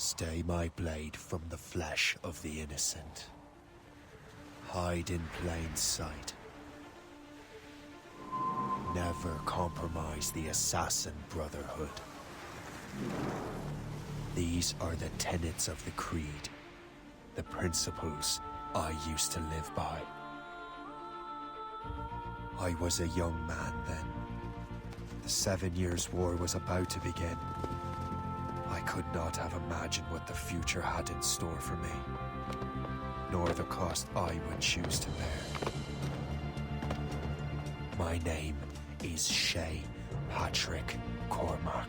Stay my blade from the flesh of the innocent. Hide in plain sight. Never compromise the Assassin Brotherhood. These are the tenets of the Creed, the principles I used to live by. I was a young man then. The 7 Years' War was about to begin. I could not have imagined what the future had in store for me, nor the cost I would choose to bear. My name is Shay Patrick Cormac.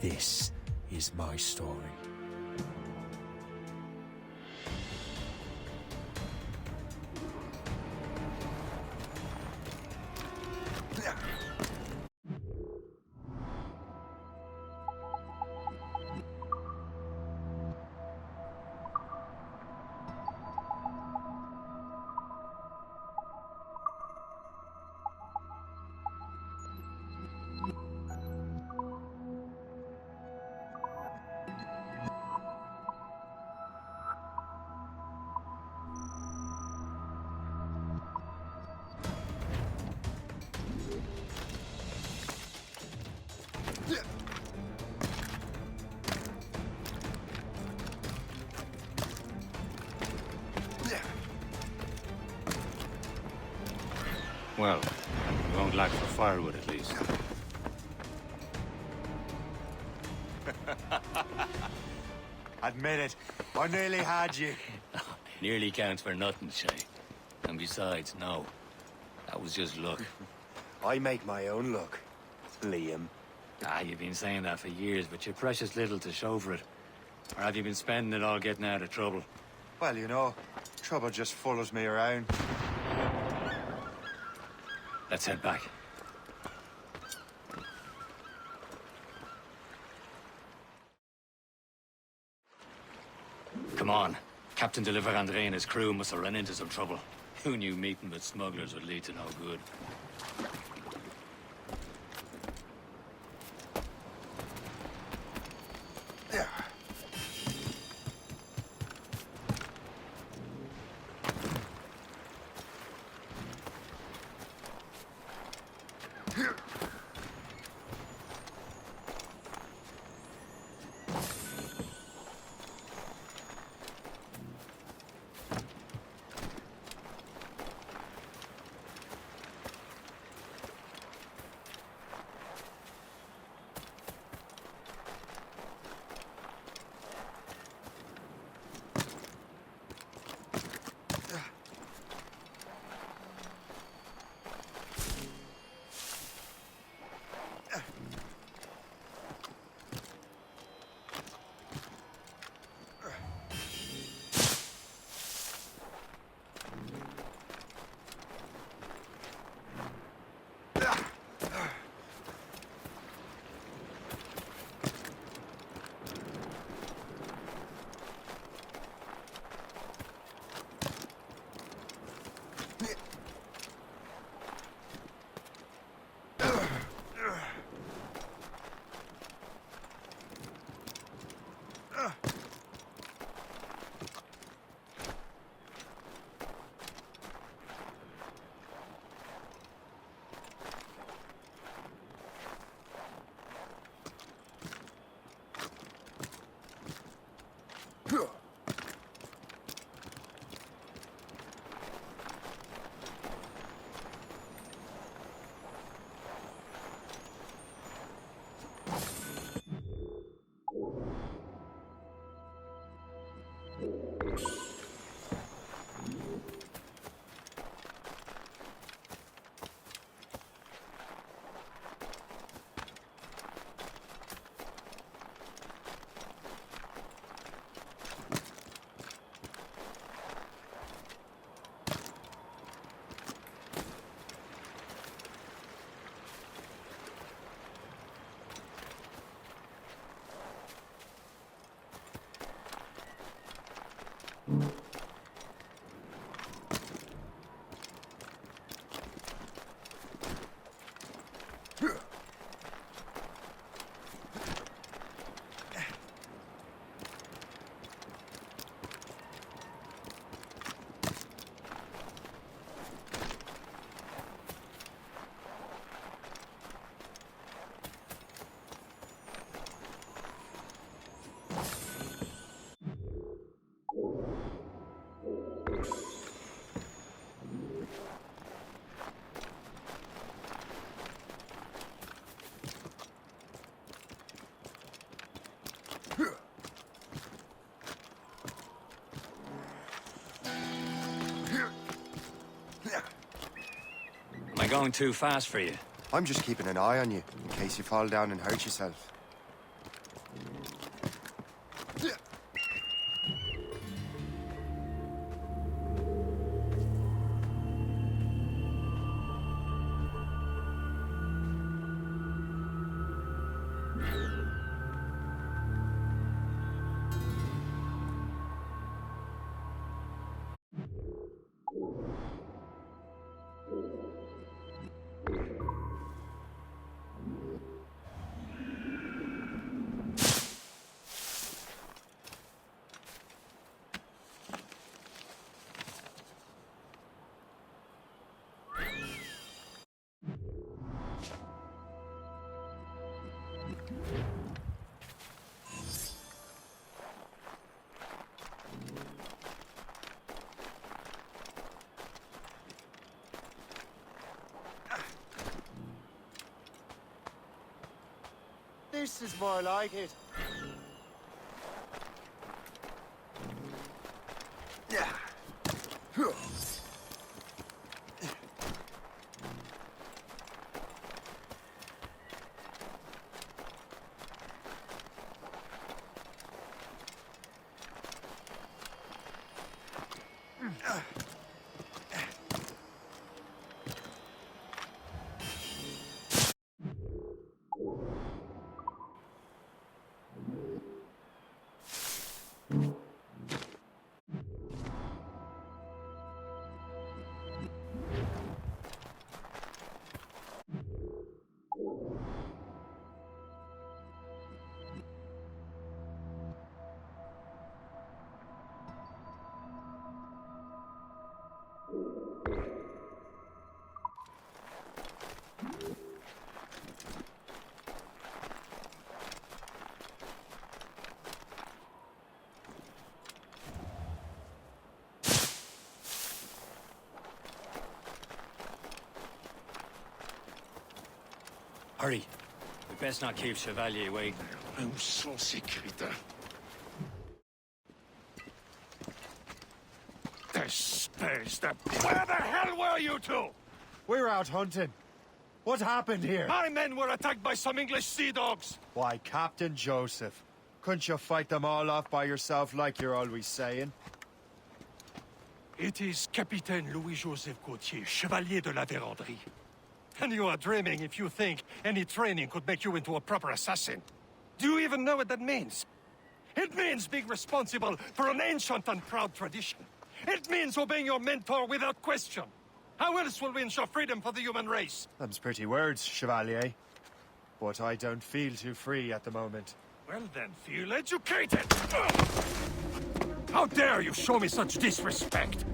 This is my story. Well, you won't lack for firewood at least. Admit it, I nearly had you. Nearly counts for nothing, Shay. And besides, no. That was just luck. I make my own luck, Liam. You've been saying that for years, but you're precious little to show for it. Or have you been spending it all getting out of trouble? Well, you know, trouble just follows me around. Let's head back. Come on. Captain de Andre and his crew must have run into some trouble. Who knew meeting with smugglers would lead to no good? Am I going too fast for you? I'm just keeping an eye on you, in case you fall down and hurt yourself. This is more like it. Hurry. We best not keep Chevalier waiting. Où sont ces crétins? Where the hell were you two? We're out hunting. What happened here? My men were attacked by some English sea dogs. Why, Captain Joseph. Couldn't you fight them all off by yourself like you're always saying? It is Capitaine Louis-Joseph Gauthier, Chevalier de la Vérendrye. And you are dreaming if you think any training could make you into a proper assassin. Do you even know what that means? It means being responsible for an ancient and proud tradition. It means obeying your mentor without question. How else will we ensure freedom for the human race? Them's pretty words, Chevalier. But I don't feel too free at the moment. Well then, feel educated! How dare you show me such disrespect?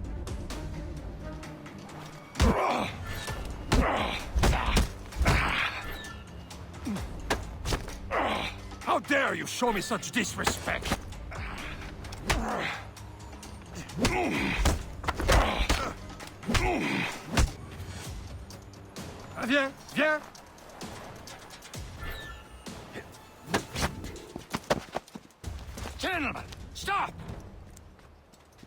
How dare you show me such disrespect? Viens, viens! Gentlemen, stop!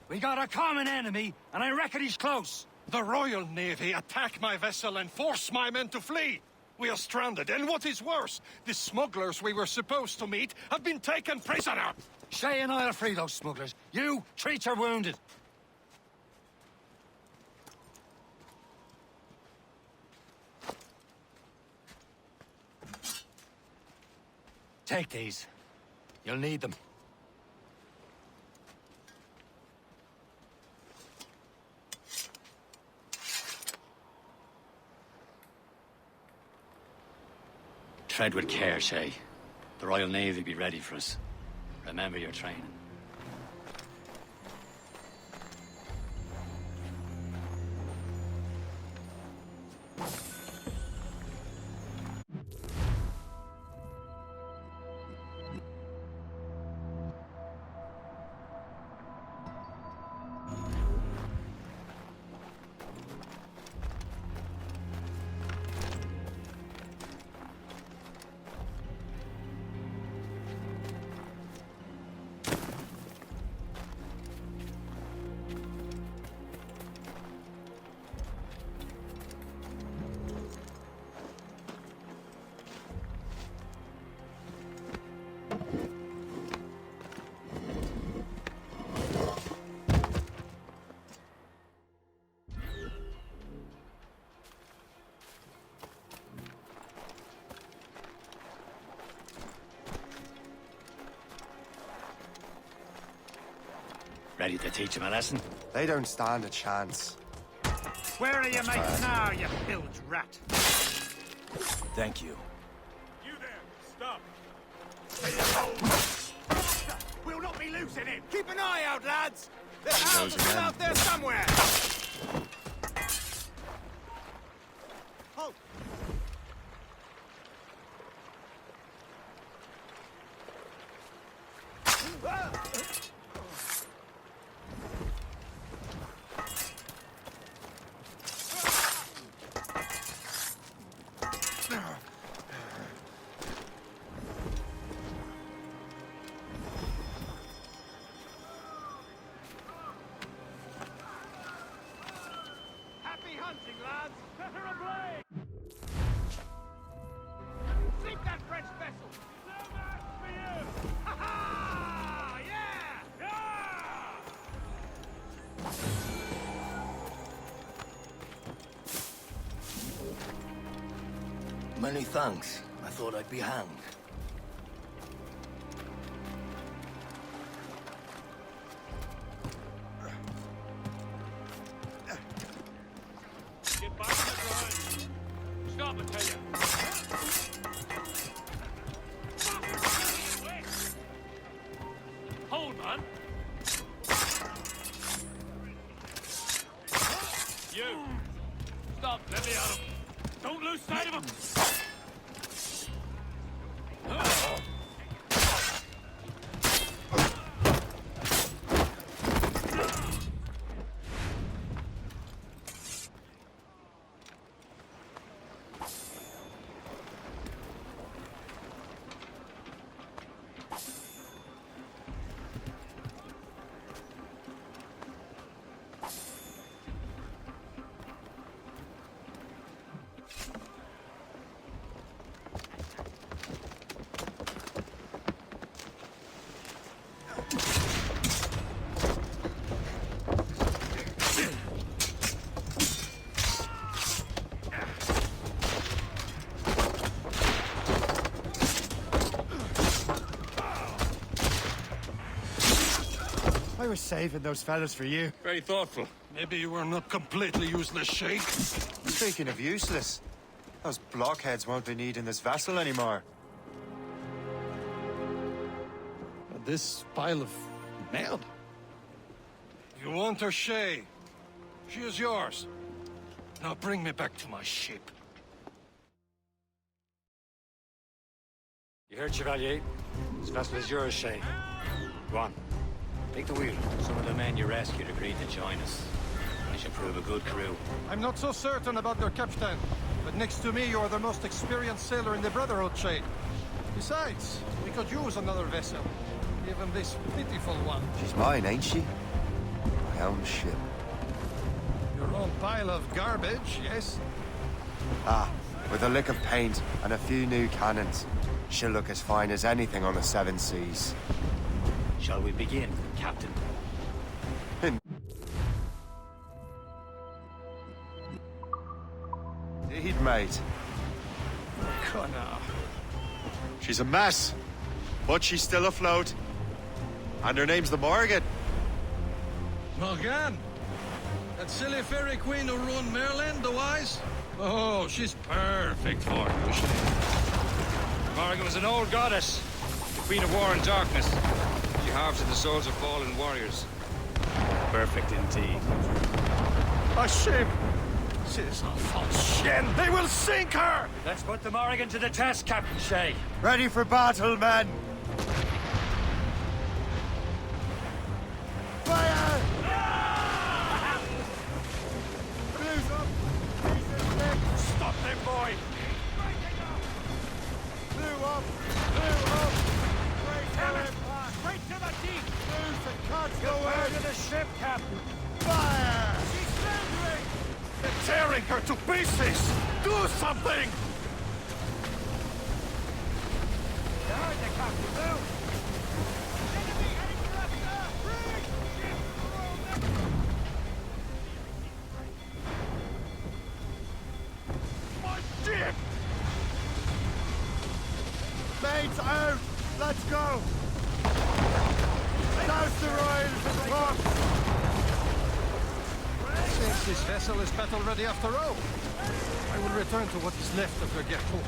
We got a common enemy, and I reckon he's close. The Royal Navy attack my vessel and force my men to flee. We are stranded, and what is worse, the smugglers we were supposed to meet have been taken prisoner. Shay and I'll free those smugglers. You, treat your wounded. Take these. You'll need them. Tread with care, Shay. The Royal Navy be ready for us. Remember your training. Ready to teach him a lesson? They don't stand a chance. Where are your mates now, you bilge rat? Thank you. You there, stop! We'll not be losing him! Keep an eye out, lads! There's houses still out there somewhere! Halt! Happy hunting, lads! Set her ablaze! Sink that French vessel! No match for you! Ha ha! Yeah! Yeah! Many thanks. I thought I'd be hanged. Get back on the grind! Stop, I tell you! Hold, man! You! Stop! Let me out of him! Don't lose sight of him! I was saving those fellas for you. Very thoughtful. Maybe you were not completely useless, Sheikh. Speaking of useless, those blockheads won't be needing this vessel anymore. This pile of mud? You want her, Shay? She is yours. Now bring me back to my ship. You heard, Chevalier? This vessel is yours, Shay. Go on. Take the wheel. Some of the men you rescued agreed to join us. I should prove a good crew. I'm not so certain about their captain, but next to me you are the most experienced sailor in the Brotherhood, Shay. Besides, we could use another vessel. Even this pitiful one. She's mine, ain't she? My own ship. Your own pile of garbage, yes? Ah, with a lick of paint and a few new cannons. She'll look as fine as anything on the Seven Seas. Shall we begin, Captain? Indeed, mate. Connor. She's a mess, but she's still afloat. And her name's the Morgan. Morgan? That silly fairy queen who ruined Merlin, the wise? Oh, she's perfect for you, Shay. Morrigan was an old goddess, the queen of war and darkness. She harvested the souls of fallen warriors. Perfect indeed. A ship! She's a false shin! They will sink her! Let's put the Morrigan to the test, Captain Shay. Ready for battle, men! Fire! Blues up! Stop them, boy! Blue up! Blue up! Tell him! Straight to the deep! Blues and cuts Get go back in! to the ship, Captain! Fire! She's surrendering! They're tearing her to pieces! Do something! You heard the Captain, Blue! Enemy heading for us, sir! Brig! My ship! Mates out! Let's go! Douse the royal Seems this vessel is battle-ready after all. I will return to what is left of your Gertrude.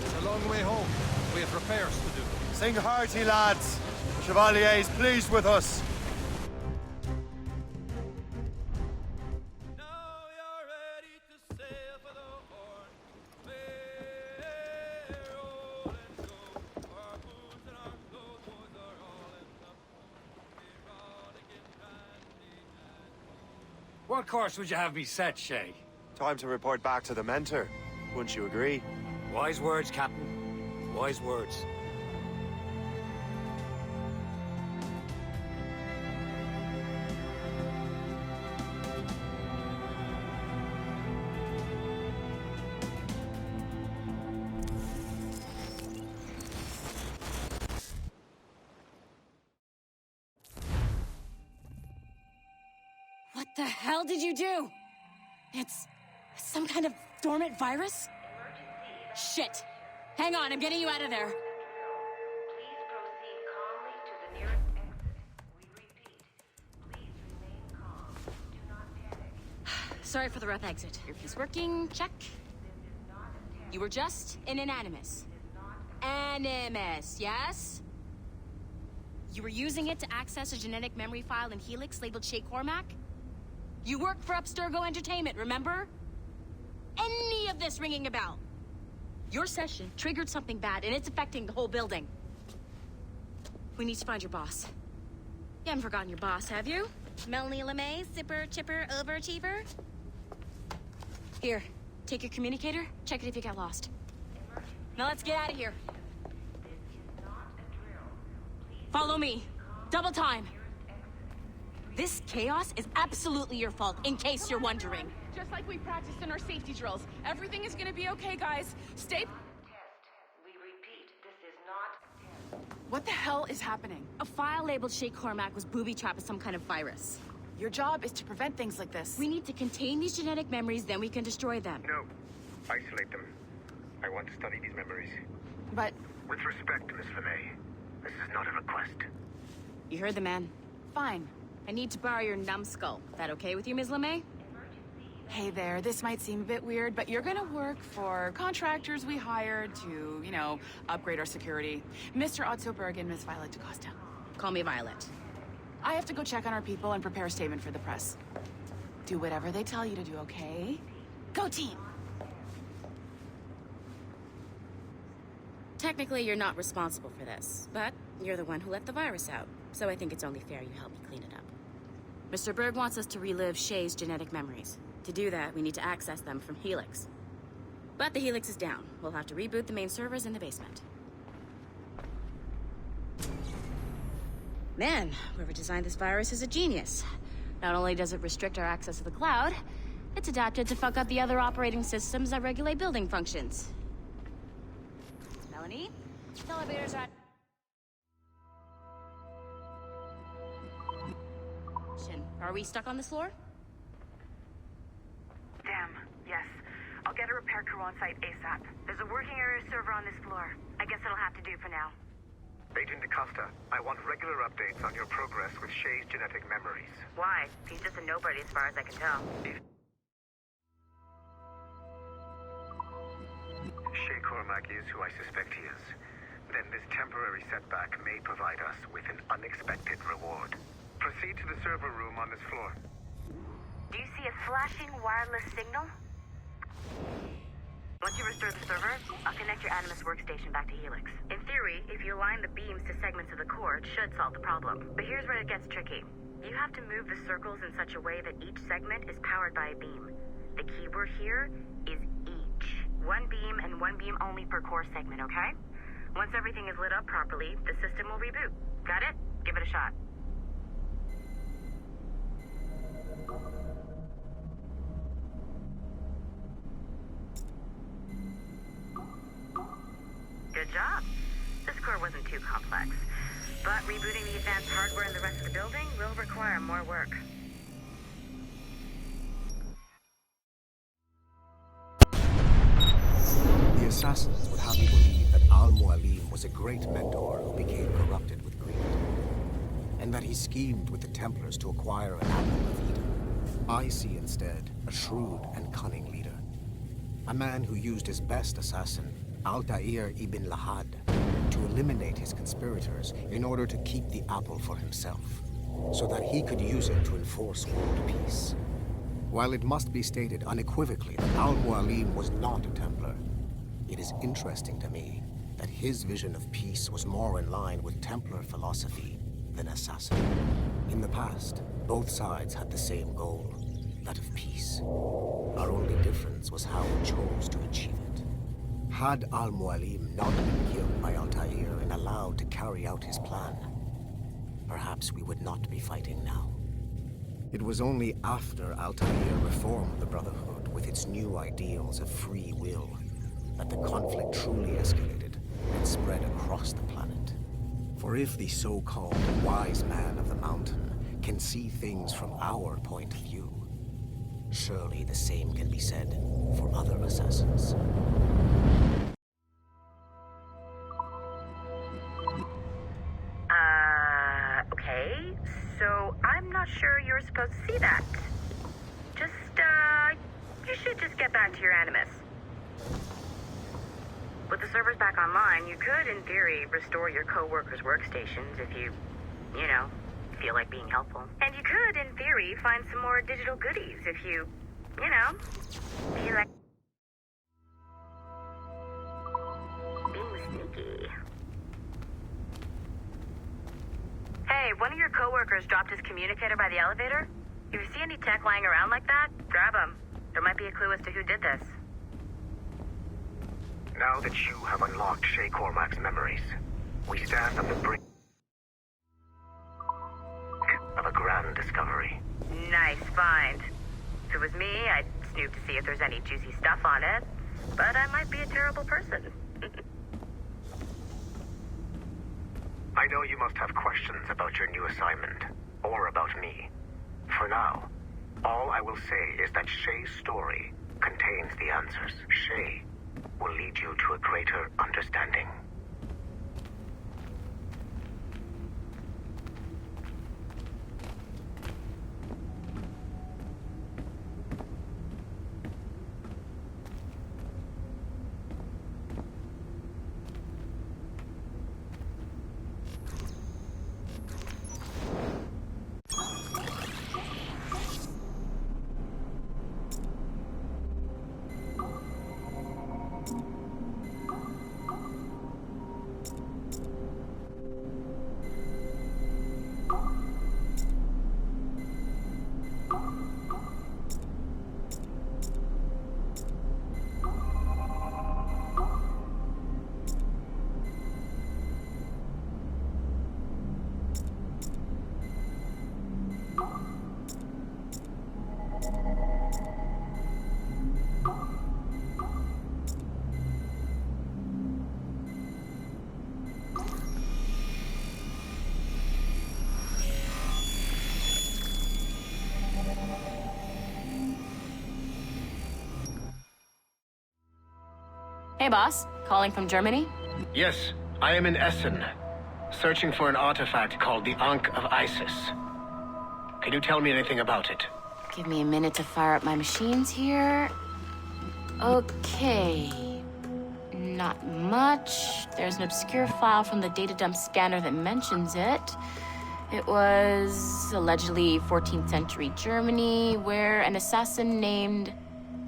It's a long way home. We have repairs to do. Sing hearty, lads. Chevalier is pleased with us. What course would you have me set, Shay? Time to report back to the mentor. Wouldn't you agree? Wise words, Captain. Wise words. What the hell did you do? It's some kind of dormant virus? Shit. Hang on, I'm getting you out of there. Please proceed calmly to the nearest exit. We repeat, please remain calm. Do not panic. Sorry for the rough exit. Earpiece working, check. You were just in an Animus. Animus, yes? You were using it to access a genetic memory file in Helix labeled Shay Cormac? You worked for Abstergo Entertainment, remember? Any of this ringing a bell? Your session triggered something bad, and it's affecting the whole building. We need to find your boss. You haven't forgotten your boss, have you? Melanie LeMay, zipper, chipper, overachiever? Here, take your communicator, check it if you got lost. Now let's get out of here. Follow me. Double time. This chaos is absolutely your fault, in case you're wondering. Just like we practiced in our safety drills. Everything is gonna be okay, guys. Stay... Test. We repeat, this is not a test. What the hell is happening? A file labeled Shay Cormac was booby-trapped with some kind of virus. Your job is to prevent things like this. We need to contain these genetic memories, then we can destroy them. No. Isolate them. I want to study these memories. But... With respect, Miss LeMay, this is not a request. You heard the man. fine. I need to borrow your numbskull. That okay with you, Ms. LeMay? Hey there, this might seem a bit weird, but you're gonna work for contractors we hired to, you know, upgrade our security. Mr. Otto Berg and Miss Violet DaCosta. Call me Violet. I have to go check on our people and prepare a statement for the press. Do whatever they tell you to do, okay? Go team! Technically, you're not responsible for this, but you're the one who let the virus out, so I think it's only fair you help me clean it up. Mr. Berg wants us to relive Shay's genetic memories. To do that, we need to access them from Helix. But the Helix is down. We'll have to reboot the main servers in the basement. Man, whoever designed this virus is a genius. Not only does it restrict our access to the cloud, it's adapted to fuck up the other operating systems that regulate building functions. Melanie? The elevators are... Are we stuck on this floor? Damn, yes. I'll get a repair crew on site ASAP. There's a working area server on this floor. I guess it'll have to do for now. Agent DaCosta, I want regular updates on your progress with Shay's genetic memories. Why? He's just a nobody as far as I can tell. Shay Cormac is who I suspect he is. Then this temporary setback may provide us with an unexpected reward. Proceed to the server room on this floor. Do you see a flashing wireless signal? Once you restore the server, I'll connect your Animus workstation back to Helix. In theory, if you align the beams to segments of the core, it should solve the problem. But here's where it gets tricky. You have to move the circles in such a way that each segment is powered by a beam. The keyword here is each. One beam and one beam only per core segment, okay? Once everything is lit up properly, the system will reboot. Got it? Give it a shot. Good job. This core wasn't too complex. But rebooting the advanced hardware in the rest of the building will require more work. The assassins would have you believe that Al-Mualim was a great mentor who became corrupted with greed. and that he schemed with the Templars to acquire an Apple of Eden. I see instead a shrewd and cunning leader. A man who used his best assassin, Altair ibn Lahad, to eliminate his conspirators in order to keep the apple for himself, so that he could use it to enforce world peace. While it must be stated unequivocally that Al-Mualim was not a Templar, it is interesting to me that his vision of peace was more in line with Templar philosophy than assassin. In the past, both sides had the same goal, that of peace. Our only difference was how we chose to achieve it. Had Al-Mualim not been killed by Altair and allowed to carry out his plan, perhaps we would not be fighting now. It was only after Altair reformed the Brotherhood with its new ideals of free will that the conflict truly escalated and spread across the planet. For if the so-called wise man of the mountain can see things from our point of view, surely the same can be said for other assassins. Okay. So I'm not sure you're supposed to see that. You should just get back to your Animus. With the servers back online, you could, in theory, restore your co-workers' workstations if you feel like being helpful. And you could, in theory, find some more digital goodies if you feel like being sneaky. Hey, one of your co-workers dropped his communicator by the elevator. If you see any tech lying around like that, grab him. There might be a clue as to who did this. Now that you have unlocked Shay Cormac's memories, we stand on the brink of a grand discovery. Nice find. If it was me, I'd snoop to see if there's any juicy stuff on it. But I might be a terrible person. I know you must have questions about your new assignment, or about me. For now, all I will say is that Shay's story contains the answers. Shay will lead you to a greater understanding. Hey, boss. Calling from Germany? Yes, I am in Essen, searching for an artifact called the Ankh of Isis. Can you tell me anything about it? Give me a minute to fire up my machines here. Okay. Not much. There's an obscure file from the data dump scanner that mentions it. It was allegedly 14th century Germany, where an assassin named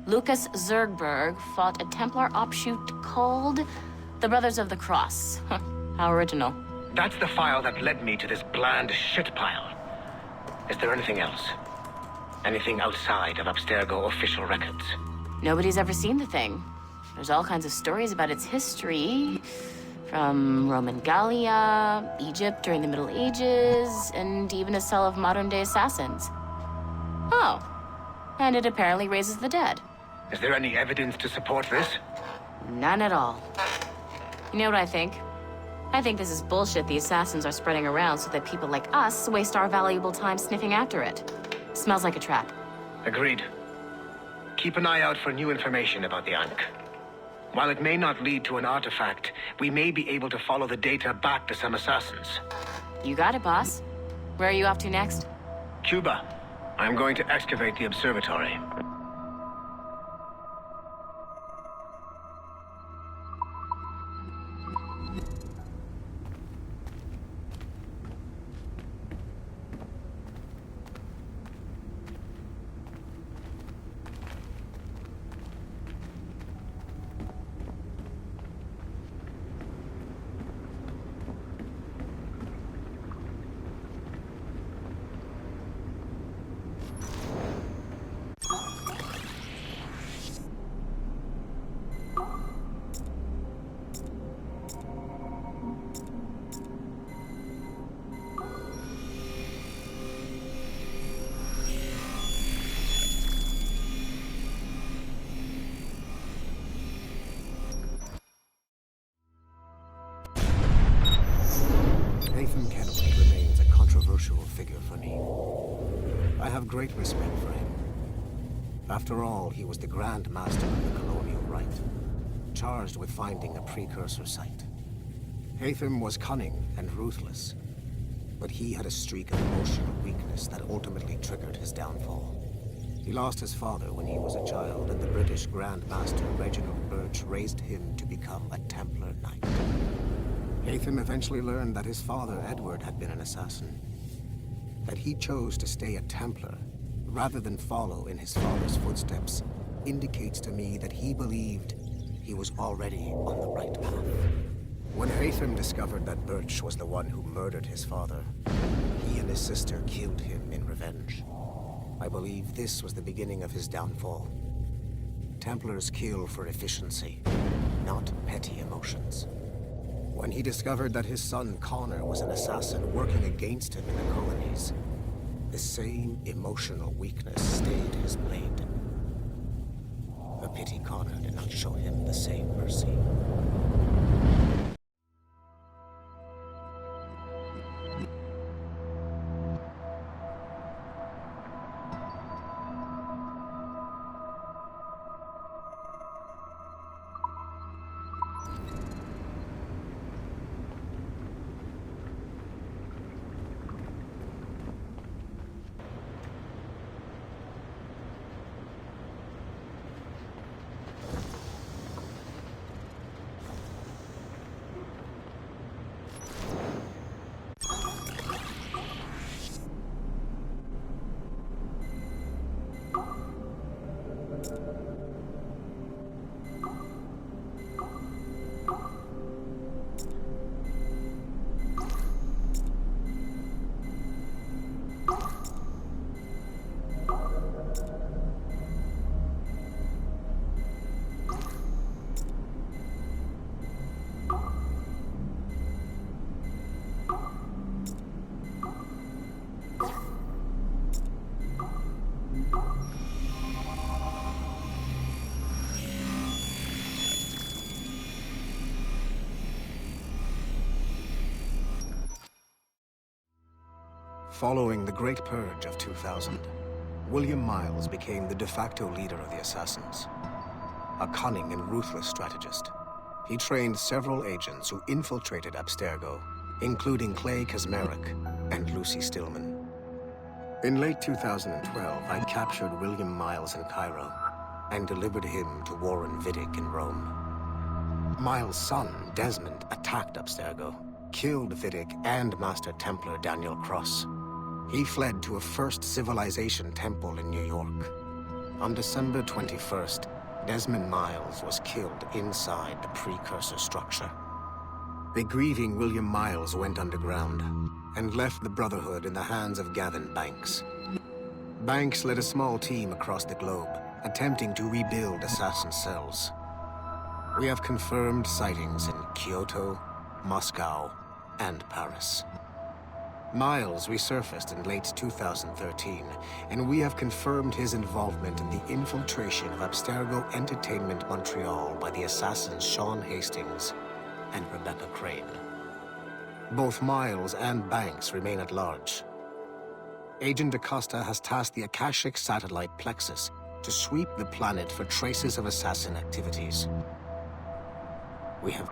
Lucas Zergberg fought a Templar offshoot called the Brothers of the Cross. How original. That's the file that led me to this bland shit pile. Is there anything else? Anything outside of Abstergo official records? Nobody's ever seen the thing. There's all kinds of stories about its history. From Roman Gallia, Egypt during the Middle Ages, and even a cell of modern-day assassins. Oh. And it apparently raises the dead. Is there any evidence to support this? None at all. You know what I think? I think this is bullshit the assassins are spreading around so that people like us waste our valuable time sniffing after it. Smells like a trap. Agreed. Keep an eye out for new information about the Ankh. While it may not lead to an artifact, we may be able to follow the data back to some assassins. You got it, boss. Where are you off to next? Cuba. I'm going to excavate the observatory. Haytham Kennedy remains a controversial figure for me. I have great respect for him. After all, he was the Grand Master of the Colonial Rite, charged with finding a precursor site. Haytham was cunning and ruthless, but he had a streak of emotional weakness that ultimately triggered his downfall. He lost his father when he was a child, and the British Grand Master Reginald Birch raised him to become a Templar Knight. Haytham eventually learned that his father, Edward, had been an assassin. That he chose to stay a Templar, rather than follow in his father's footsteps, indicates to me that he believed he was already on the right path. When Haytham discovered that Birch was the one who murdered his father, he and his sister killed him in revenge. I believe this was the beginning of his downfall. Templars kill for efficiency, not petty emotions. When he discovered that his son Connor was an assassin working against him in the colonies, the same emotional weakness stayed his blade. A pity Connor did not show him the same mercy. Following the Great Purge of 2000, William Miles became the de facto leader of the Assassins. A cunning and ruthless strategist, he trained several agents who infiltrated Abstergo, including Clay Kazmarek and Lucy Stillman. In late 2012, I captured William Miles in Cairo and delivered him to Warren Vidic in Rome. Miles' son, Desmond, attacked Abstergo, killed Vidic and Master Templar Daniel Cross. He fled to a First Civilization temple in New York. On December 21st, Desmond Miles was killed inside the precursor structure. The grieving William Miles went underground and left the Brotherhood in the hands of Gavin Banks. Banks led a small team across the globe, attempting to rebuild assassin cells. We have confirmed sightings in Kyoto, Moscow, and Paris. Miles resurfaced in late 2013, and we have confirmed his involvement in the infiltration of Abstergo Entertainment Montreal by the assassins Sean Hastings and Rebecca Crane. Both Miles and Banks remain at large. Agent Acosta has tasked the Akashic satellite Plexus to sweep the planet for traces of assassin activities. We have...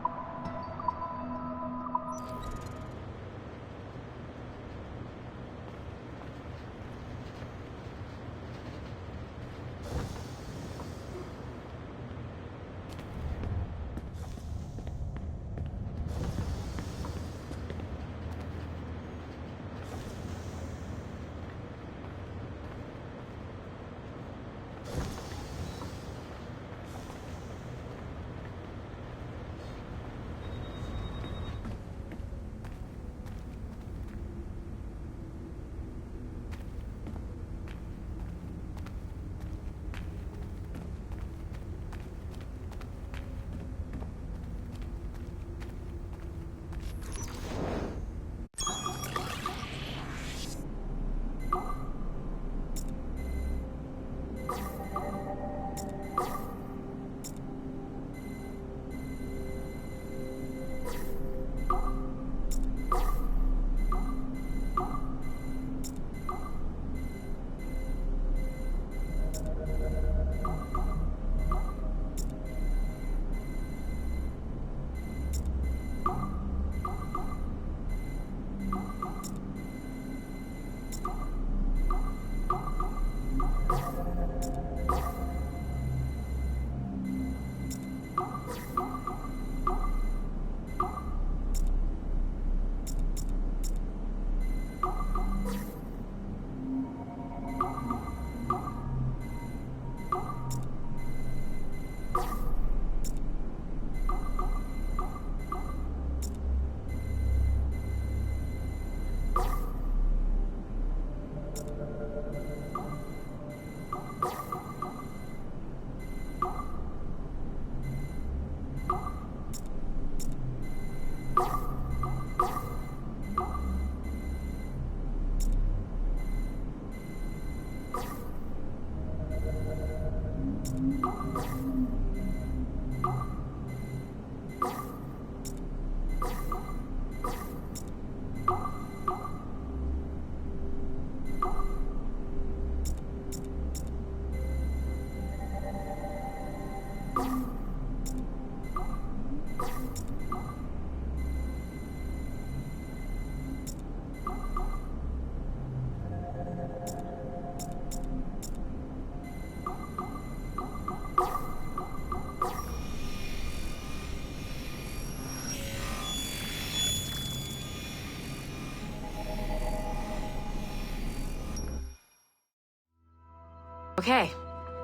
Okay.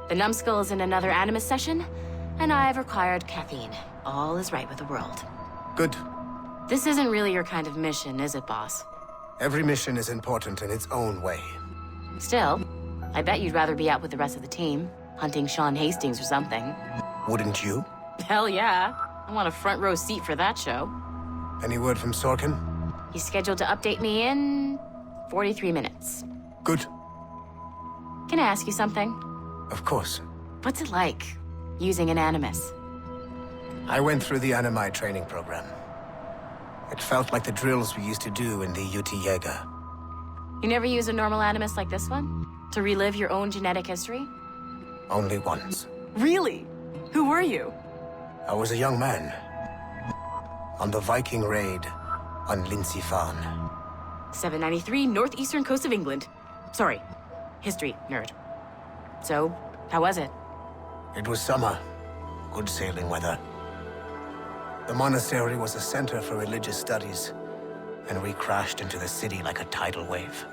The numbskull is in another Animus session, and I've required caffeine. All is right with the world. Good. This isn't really your kind of mission, is it, boss? Every mission is important in its own way. Still, I bet you'd rather be out with the rest of the team, hunting Sean Hastings or something. Wouldn't you? Hell yeah. I want a front row seat for that show. Any word from Sorkin? He's scheduled to update me in 43 minutes. Good. Can I ask you something? Of course. What's it like, using an Animus? I went through the Animai training program. It felt like the drills we used to do in the UT Jaeger. You never use a normal Animus like this one? To relive your own genetic history? Only once. Really? Who were you? I was a young man. On the Viking raid on Lindsey Farn. 793, northeastern coast of England. Sorry, history nerd. So, how was it? It was summer. Good sailing weather. The monastery was a center for religious studies, and we crashed into the city like a tidal wave.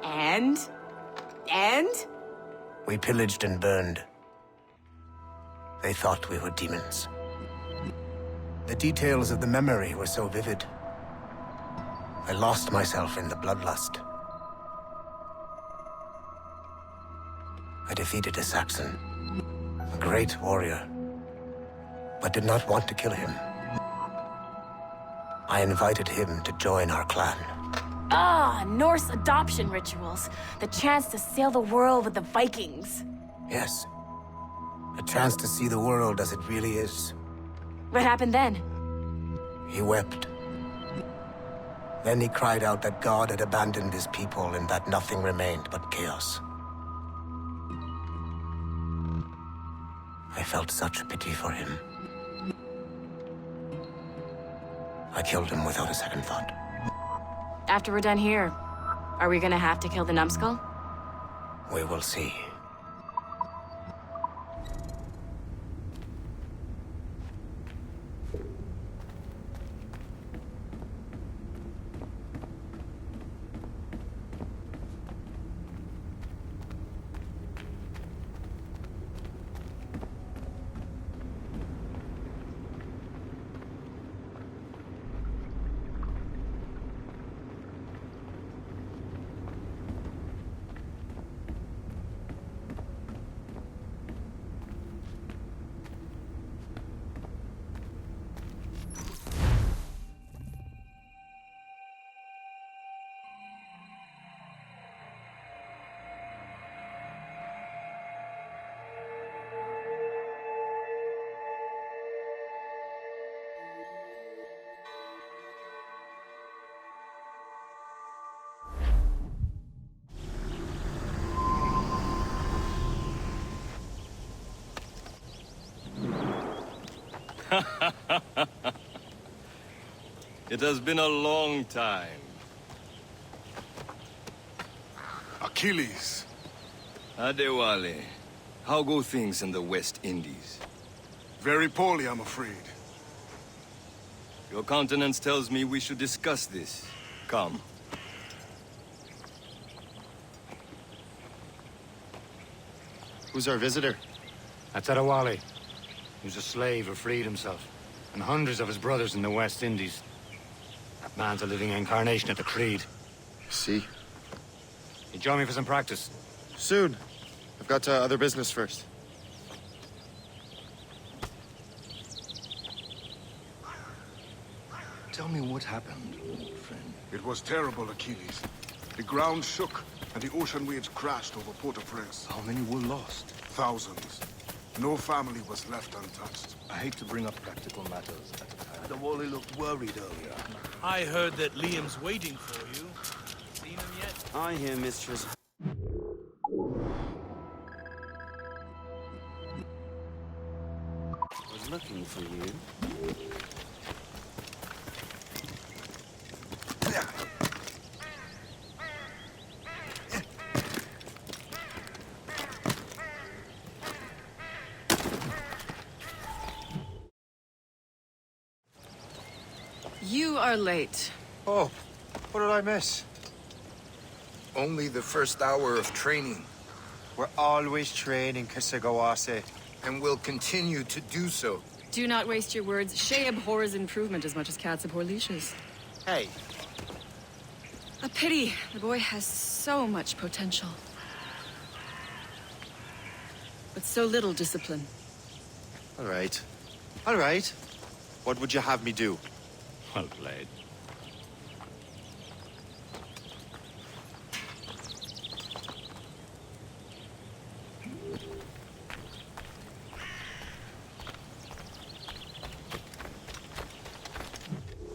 And? We pillaged and burned. They thought we were demons. The details of the memory were so vivid. I lost myself in the bloodlust. I defeated a Saxon, a great warrior, but did not want to kill him. I invited him to join our clan. Ah, Norse adoption rituals. The chance to sail the world with the Vikings. Yes. A chance to see the world as it really is. What happened then? He wept. Then he cried out that God had abandoned his people and that nothing remained but chaos. I felt such pity for him. I killed him without a second thought. After we're done here, are we gonna have to kill the numbskull? We will see. It has been a long time. Achilles. Adewale, how go things in the West Indies? Very poorly, I'm afraid. Your countenance tells me we should discuss this. Come. Who's our visitor? That's Adewale. He was a slave who freed himself. And hundreds of his brothers in the West Indies. That man's a living incarnation of the Creed. See? You join me for some practice? Soon. I've got other business first. Tell me what happened, old friend. It was terrible, Achilles. The ground shook, and the ocean waves crashed over Port-au-Prince. How many were lost? Thousands. No family was left untouched. I hate to bring up practical matters at a time. The Wally looked worried earlier. I heard that Liam's waiting for you. Seen him yet? I hear Mistress. Was looking for you. You are late. Oh, what did I miss? Only the first hour of training. We're always training, Kusagawase. And will continue to do so. Do not waste your words. Shay abhors improvement as much as cats abhor leashes. Hey. A pity. The boy has so much potential. But so little discipline. All right. All right. What would you have me do? Well played.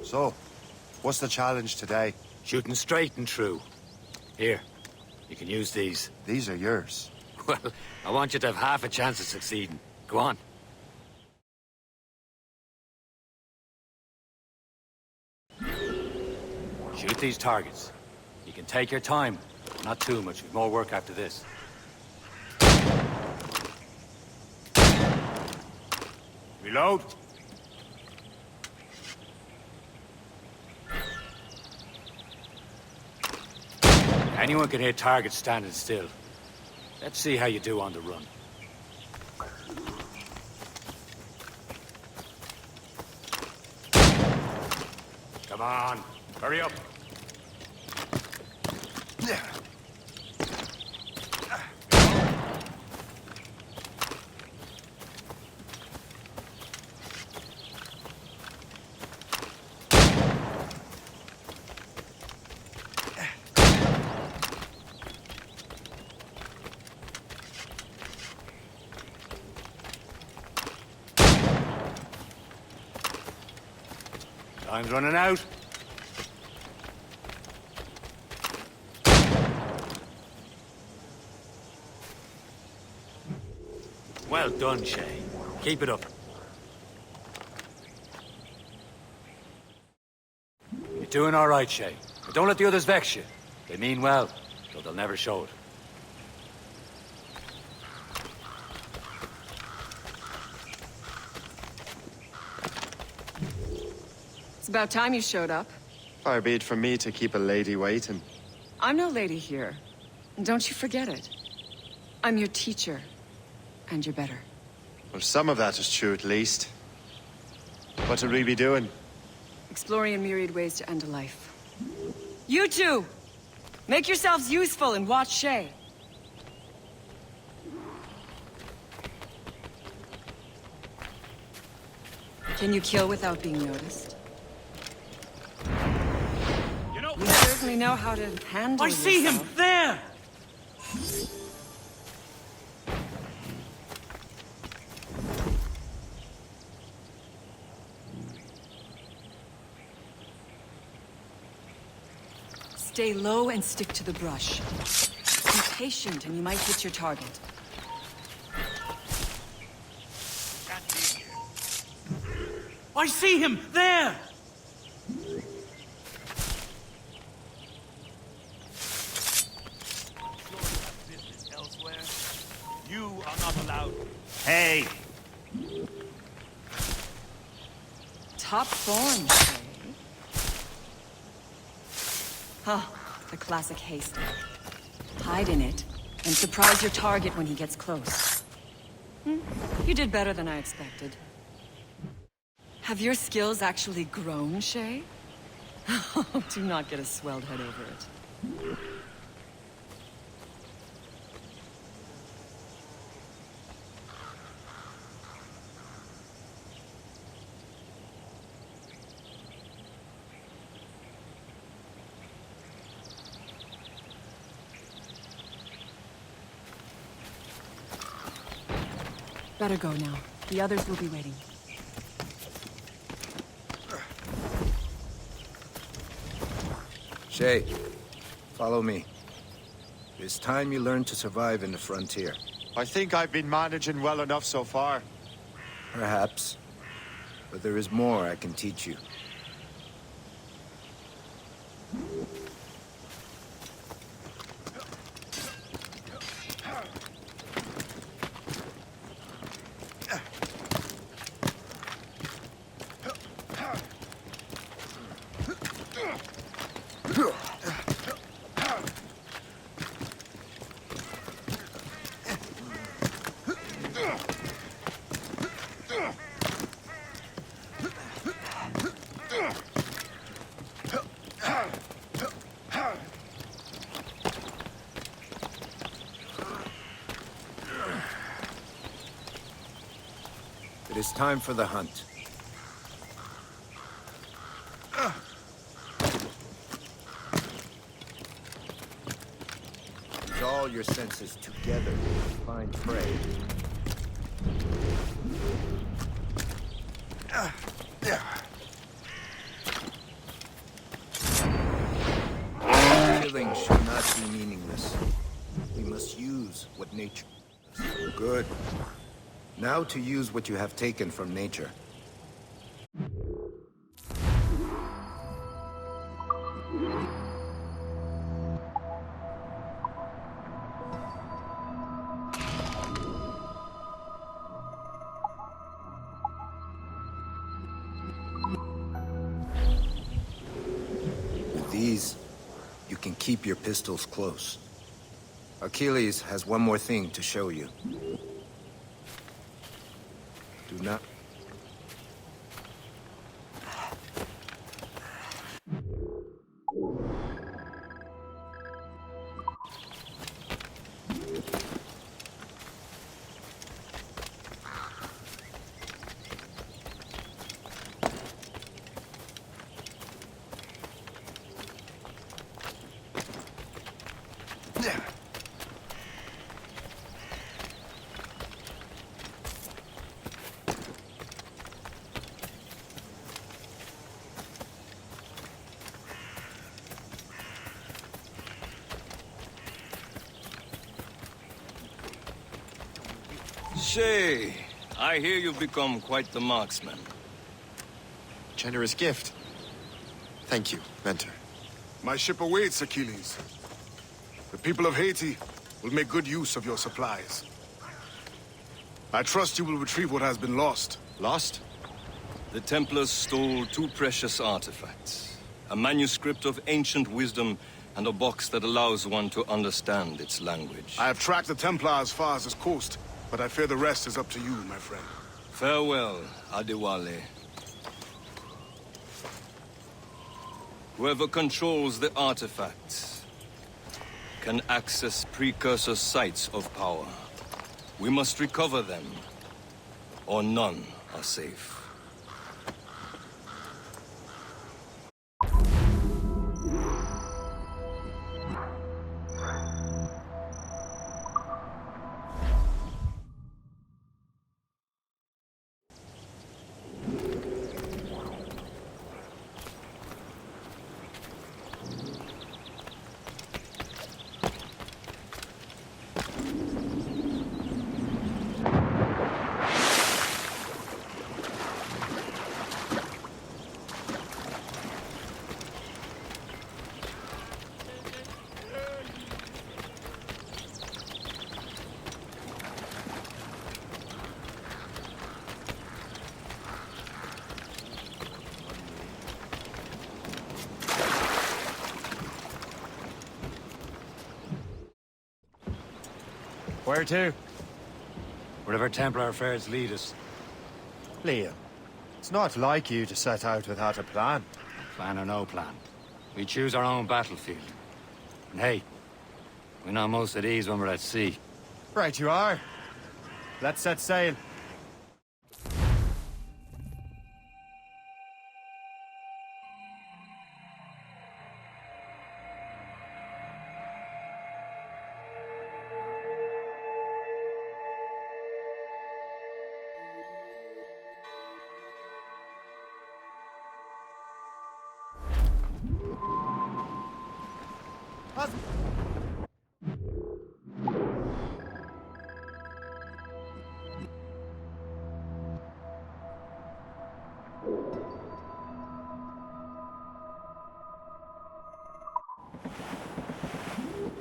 So, what's the challenge today? Shooting straight and true. Here, you can use these. These are yours. Well, I want you to have half a chance of succeeding. Go on. Shoot these targets. You can take your time. Not too much. We've more work after this. Reload. Anyone can hit targets standing still. Let's see how you do on the run. Come on, hurry up. Time's running out. Well done, Shay. Keep it up. You're doing all right, Shay. But don't let the others vex you. They mean well, though they'll never show it. It's about time you showed up. Far be it from me to keep a lady waiting. I'm no lady here. And don't you forget it. I'm your teacher. And you're better. Well, some of that is true, at least. What would we be doing? Exploring a myriad ways to end a life. You two! Make yourselves useful and watch Shay. Can you kill without being noticed? You certainly know how to handle yourself. I see him! There! Stay low and stick to the brush. Be patient and you might hit your target. I see him! There! You are not allowed. Hey! Top form, Shay. Huh, the classic haste. Hide in it, and surprise your target when he gets close. You did better than I expected. Have your skills actually grown, Shay? Do not get a swelled head over it. Better go now. The others will be waiting. Shay, follow me. It's time you learn to survive in the frontier. I think I've been managing well enough so far. Perhaps. But there is more I can teach you. It is time for the hunt. Use all your senses together to find prey. Killing should not be meaningless. We must use what nature has. Good. Now to use what you have taken from nature. With these, you can keep your pistols close. Achilles has one more thing to show you. Do not... Shay, I hear you've become quite the marksman. Generous gift. Thank you, Mentor. My ship awaits, Achilles. The people of Haiti will make good use of your supplies. I trust you will retrieve what has been lost. Lost? The Templars stole 2 precious artifacts. A manuscript of ancient wisdom and a box that allows one to understand its language. I have tracked the Templar as far as this coast, but I fear the rest is up to you, my friend. Farewell, Adewale. Whoever controls the artifacts can access precursor sites of power. We must recover them, or none are safe. Where to? Wherever Templar affairs lead us. Liam, it's not like you to set out without a plan. Plan or no plan. We choose our own battlefield. And hey, we're not most at ease when we're at sea. Right you are. Let's set sail.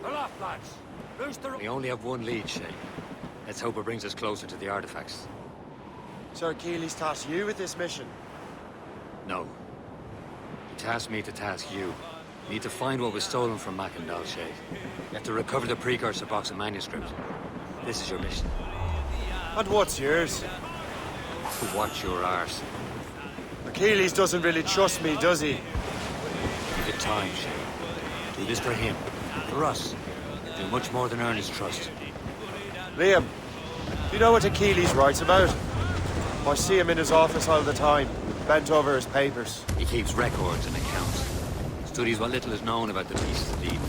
Aloft, lads! We only have one lead, Shay. Let's hope it brings us closer to the artifacts. So Achilles tasked you with this mission? No. He tasked me to task you. We need to find what was stolen from Mackandal, Shay. You have to recover the precursor box of manuscript. This is your mission. And what's yours? To watch your arse. Achilles doesn't really trust me, does he? Give it time, Shay. Do this for him. For us. Do much more than earn his trust. Liam, do you know what Achilles writes about? I see him in his office all the time, bent over his papers. He keeps records and accounts. Studies what little is known about the beasts of Eden.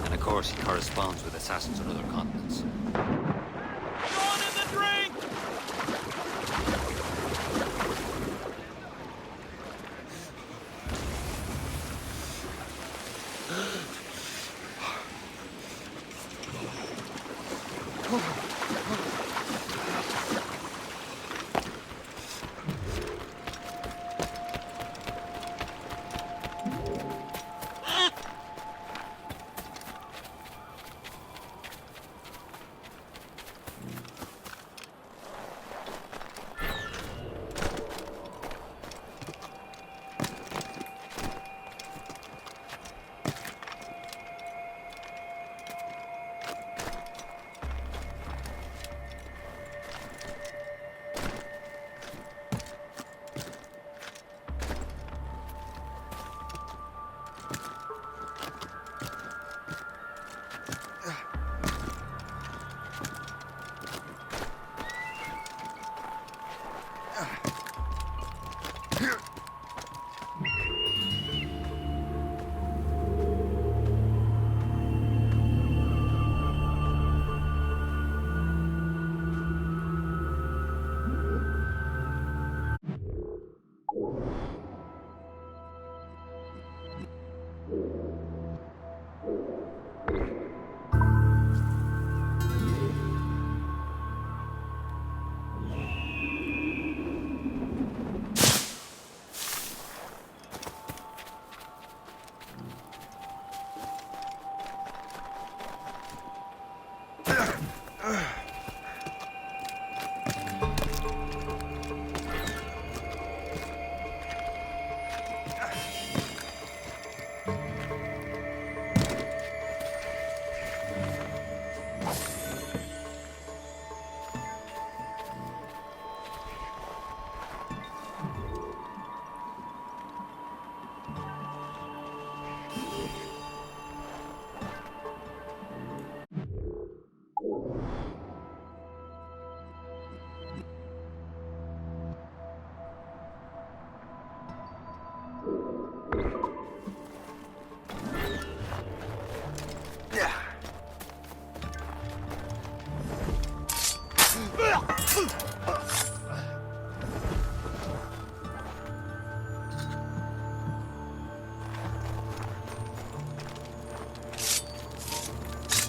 And of course, he corresponds with assassins on other continents.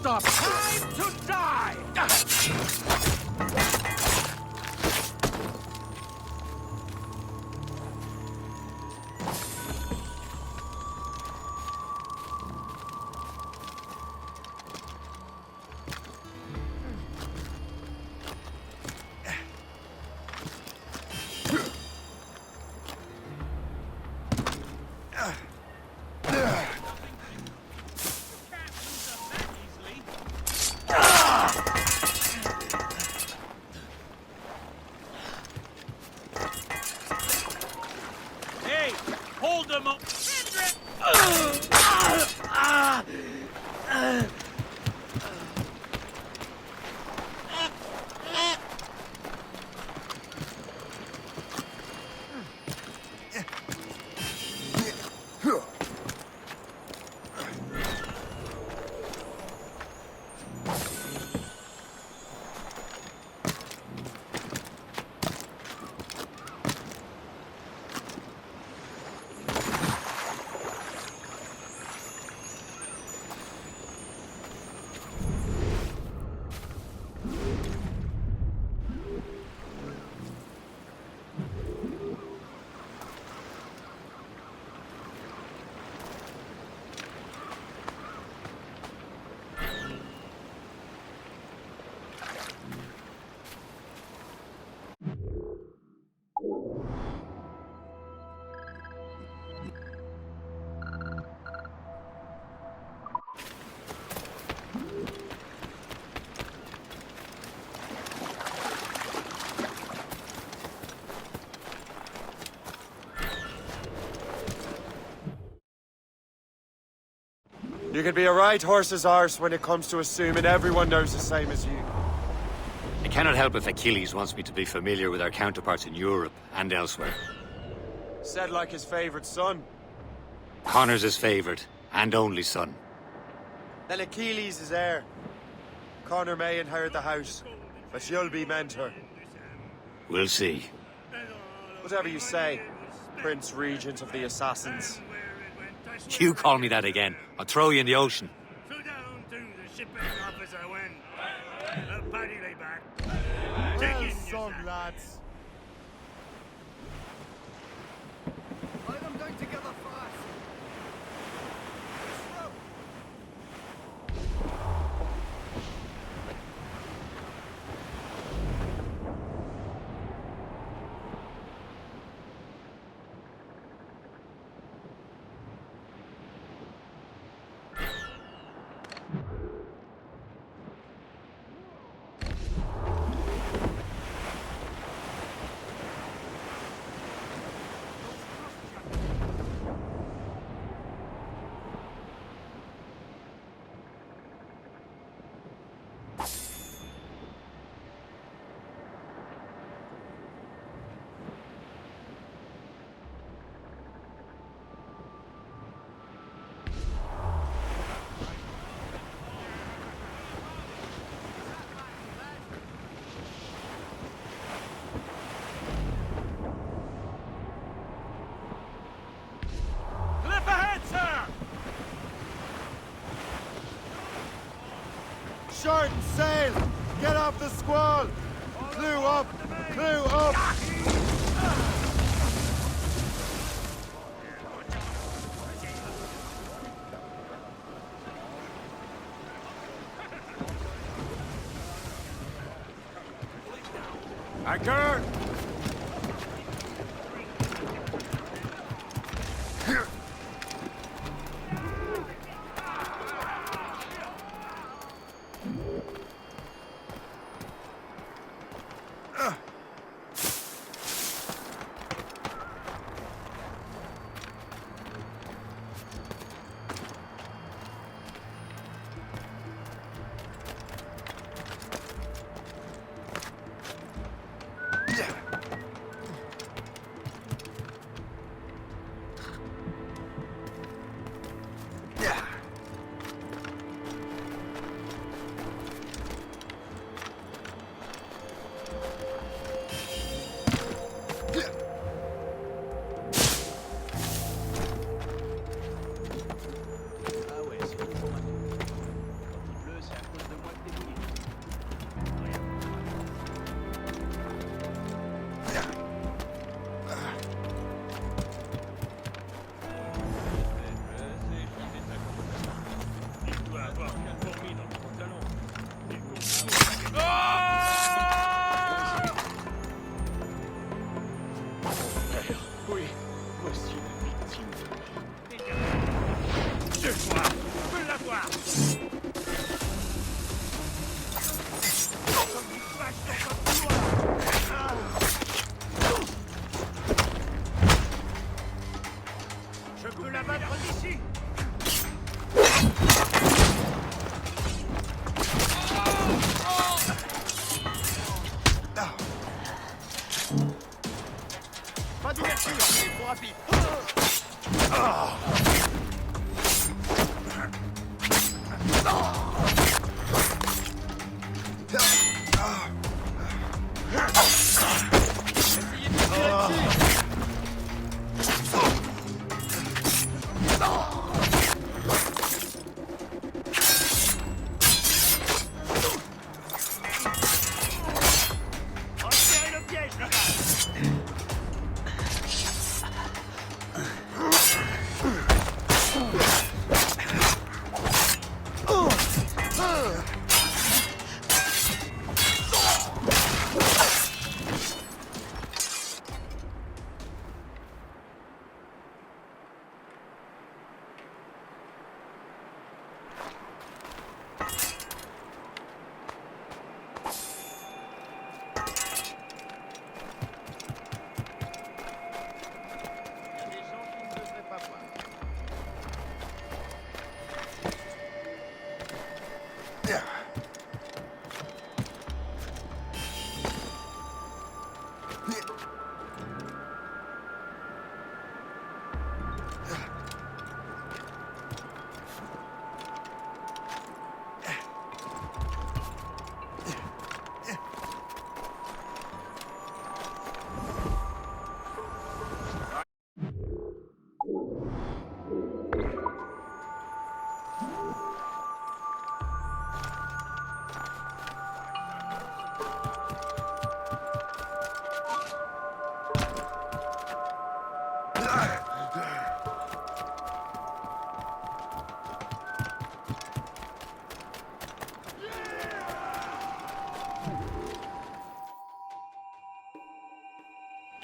Stop! Time to die! Hold them up! You can be a right horse's arse when it comes to assuming everyone knows the same as you. The cannot help if Achilles wants me to be familiar with our counterparts in Europe and elsewhere. Said like his favorite son. Connor's his favorite and only son. Then Achilles is heir. Connor may inherit the house, but you'll be mentor. We'll see. Whatever you say, Prince Regent of the Assassins. You call me that again, I'll throw you in the ocean. So down to the shipping officer when paddy lay back. Well sung, lads. Let them down together fast. Short and sail! Get off the squall! Clew up! Clew up! Anchor!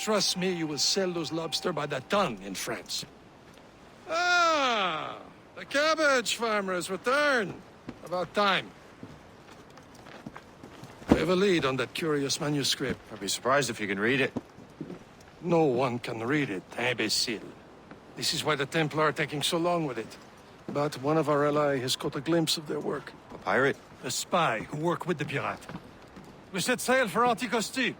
Trust me, you will sell those lobster by the ton in France. Ah, the cabbage farmers return. About time. We have a lead on that curious manuscript. I'd be surprised if you can read it. No one can read it, imbecile. This is why the Templar are taking so long with it. But one of our allies has caught a glimpse of their work. A pirate? A spy who worked with the pirate. We set sail for Anticosti.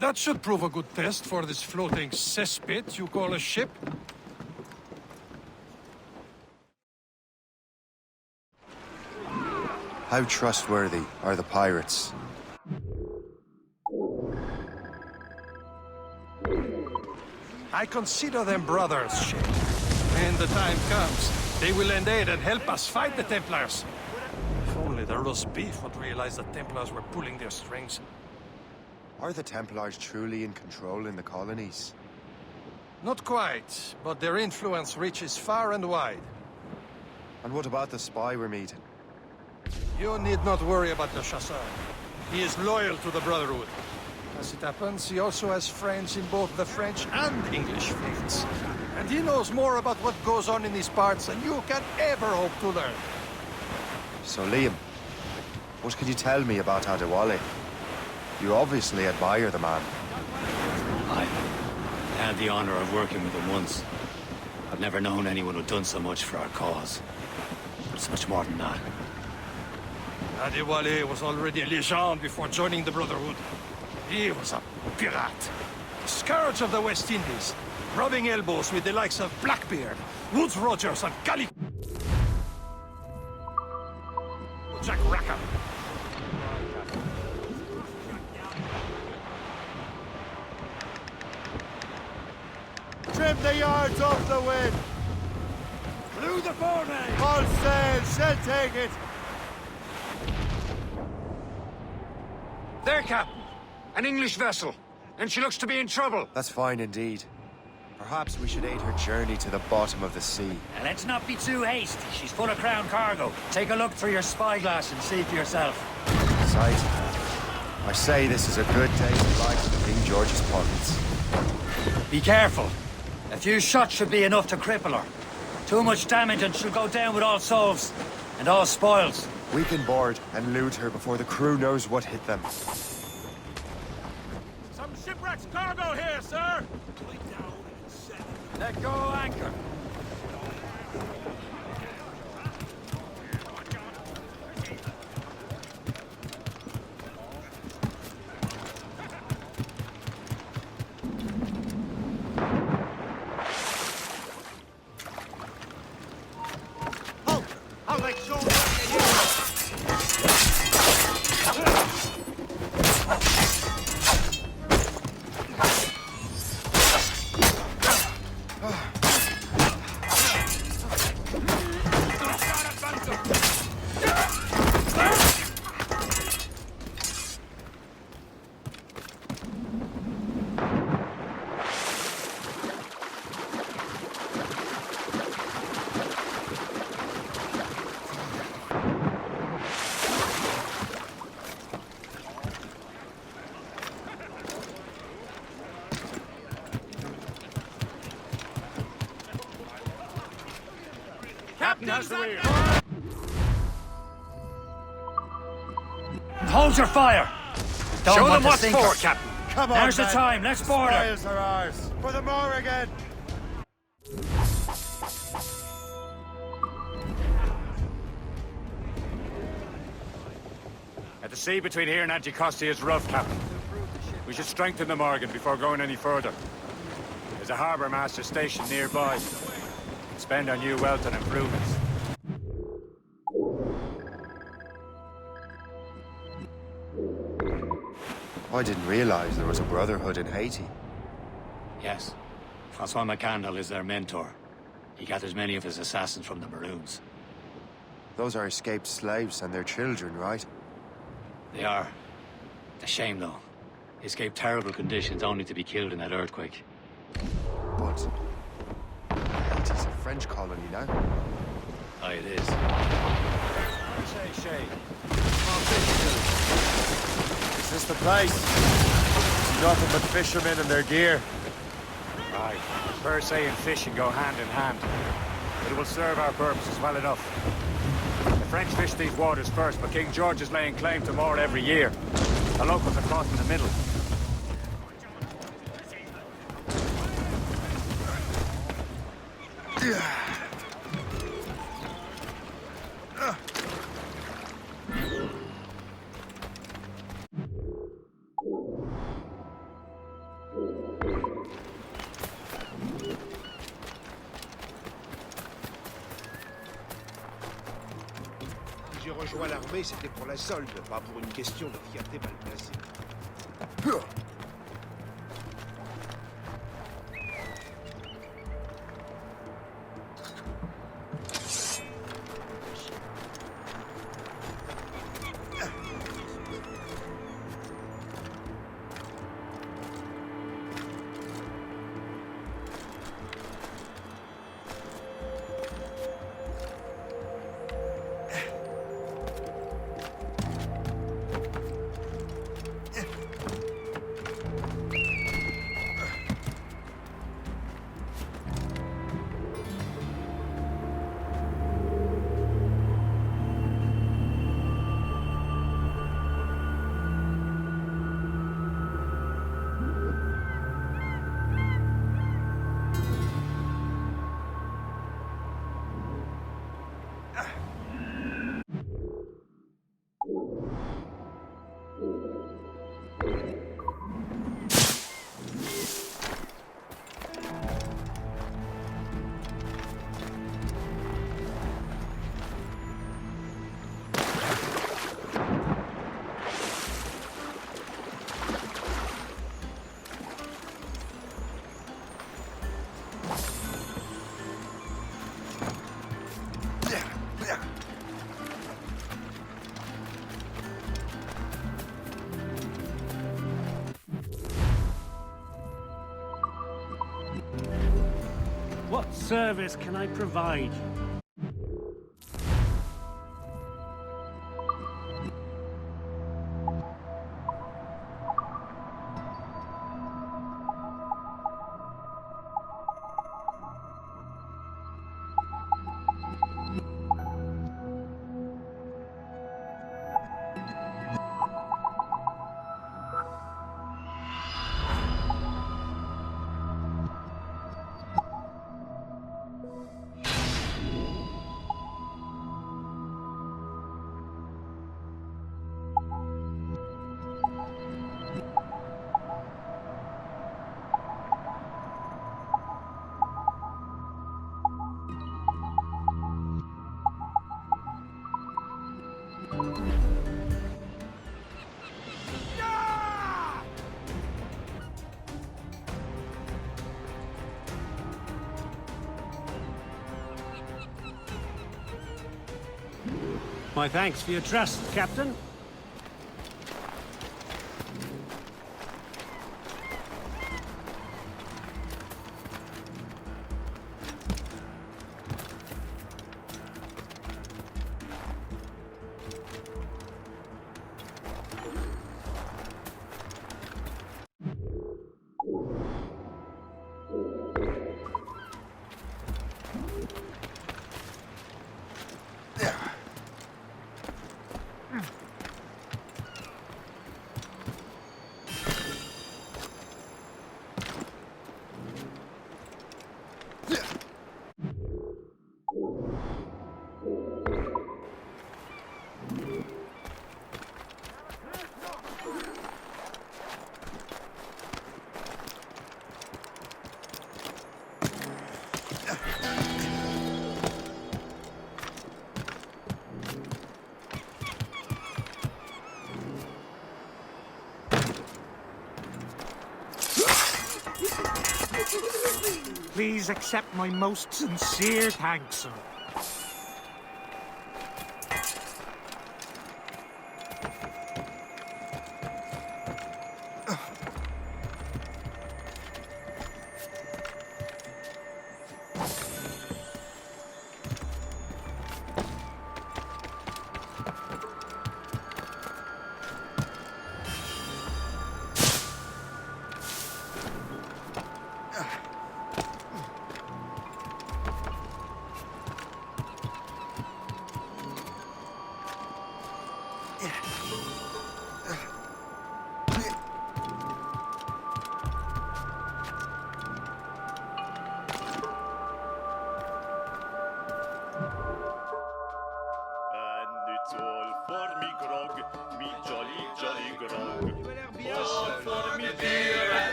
That should prove a good test for this floating cesspit you call a ship. How trustworthy are the pirates? I consider them brothers, Shay. When the time comes, they will lend aid and help us fight the Templars. If only the roast beef would realize the Templars were pulling their strings. Are the Templars truly in control in the colonies? Not quite, but their influence reaches far and wide. And what about the spy we're meeting? You need not worry about the Chasseur. He is loyal to the Brotherhood. As it happens, he also has friends in both the French and English fleets. And he knows more about what goes on in these parts than you can ever hope to learn. So, Liam, what can you tell me about Adewale? You obviously admire the man. I had the honor of working with him once. I've never known anyone who'd done so much for our cause. But it's much more than that. Adewale was already a legend before joining the Brotherhood. He was a pirate. The scourge of the West Indies, rubbing elbows with the likes of Blackbeard, Woodes Rogers, and Jack Rackham. Trim the yards off the wind! Blew the foreman! All sail, shall take it! There, Captain. An English vessel. And she looks to be in trouble. That's fine indeed. Perhaps we should aid her journey to the bottom of the sea. And let's not be too hasty. She's full of crown cargo. Take a look through your spyglass and see for yourself. Sight. I say this is a good day to lie to the King George's pockets. Be careful. A few shots should be enough to cripple her. Too much damage and she'll go down with all souls. And all spoils. We can board and loot her before the crew knows what hit them. Some shipwreck's cargo here, sir! Let go anchor. I'll make sure Captain has the wheel. Hold your fire. Don't Show want them to what's sink for, her. Captain. Come on, Now's the men. time. Let's board her. Spoils are ours. For the Morrigan! The sea between here and Anticosti is rough, Captain. We should strengthen the Morgan before going any further. There's a harbour master station nearby. Spend our new wealth on improvements. I didn't realize there was a brotherhood in Haiti. Yes. Francois McCandle is their mentor. He gathers many of his assassins from the Maroons. Those are escaped slaves and their children, right? They are. It's a shame, though. They escaped terrible conditions only to be killed in that earthquake. But Haiti's a French colony now. Aye, it is. Shay. Is this the place? It's nothing but fishermen and their gear. Aye. Per se and fishing go hand in hand. But it will serve our purposes well enough. The French fish these waters first, but King George is laying claim to more every year. The locals are caught in the middle. J'ai rejoint l'armée, c'était pour la solde, pas pour une question de fierté mal placée. What service can I provide? My thanks for your trust, Captain. Please accept my most sincere thanks, sir.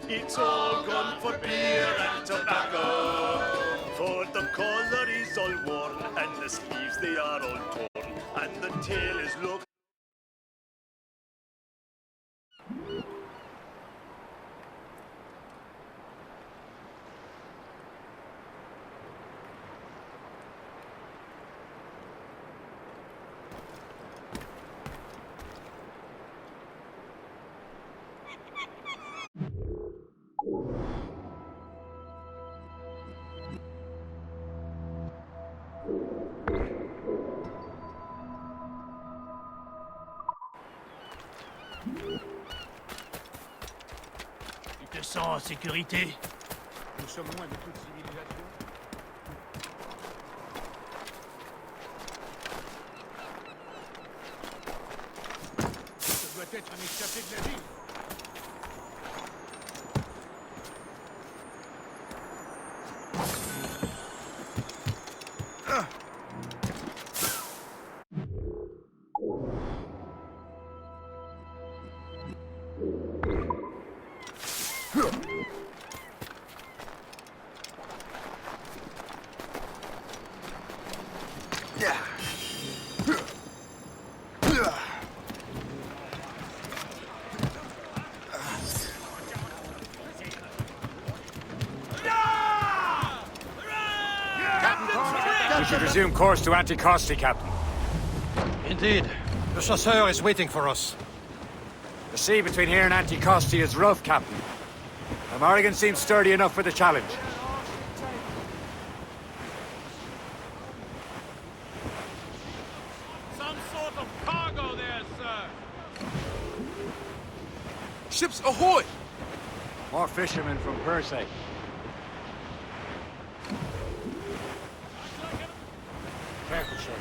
It's all gone for beer and tobacco. For the collar is all worn, and the sleeves they are all torn, and the tail is looked. Tu te sens en sécurité? Nous sommes loin de toute civilisation. Ce doit être un échappé de la ville. We should resume course to Anticosti, Captain. Indeed. The chasseur is waiting for us. The sea between here and Anticosti is rough, Captain. The Morrigan seems sturdy enough for the challenge. Some sort of cargo there, sir. Ships ahoy! More fishermen from Persay. Careful, Shay.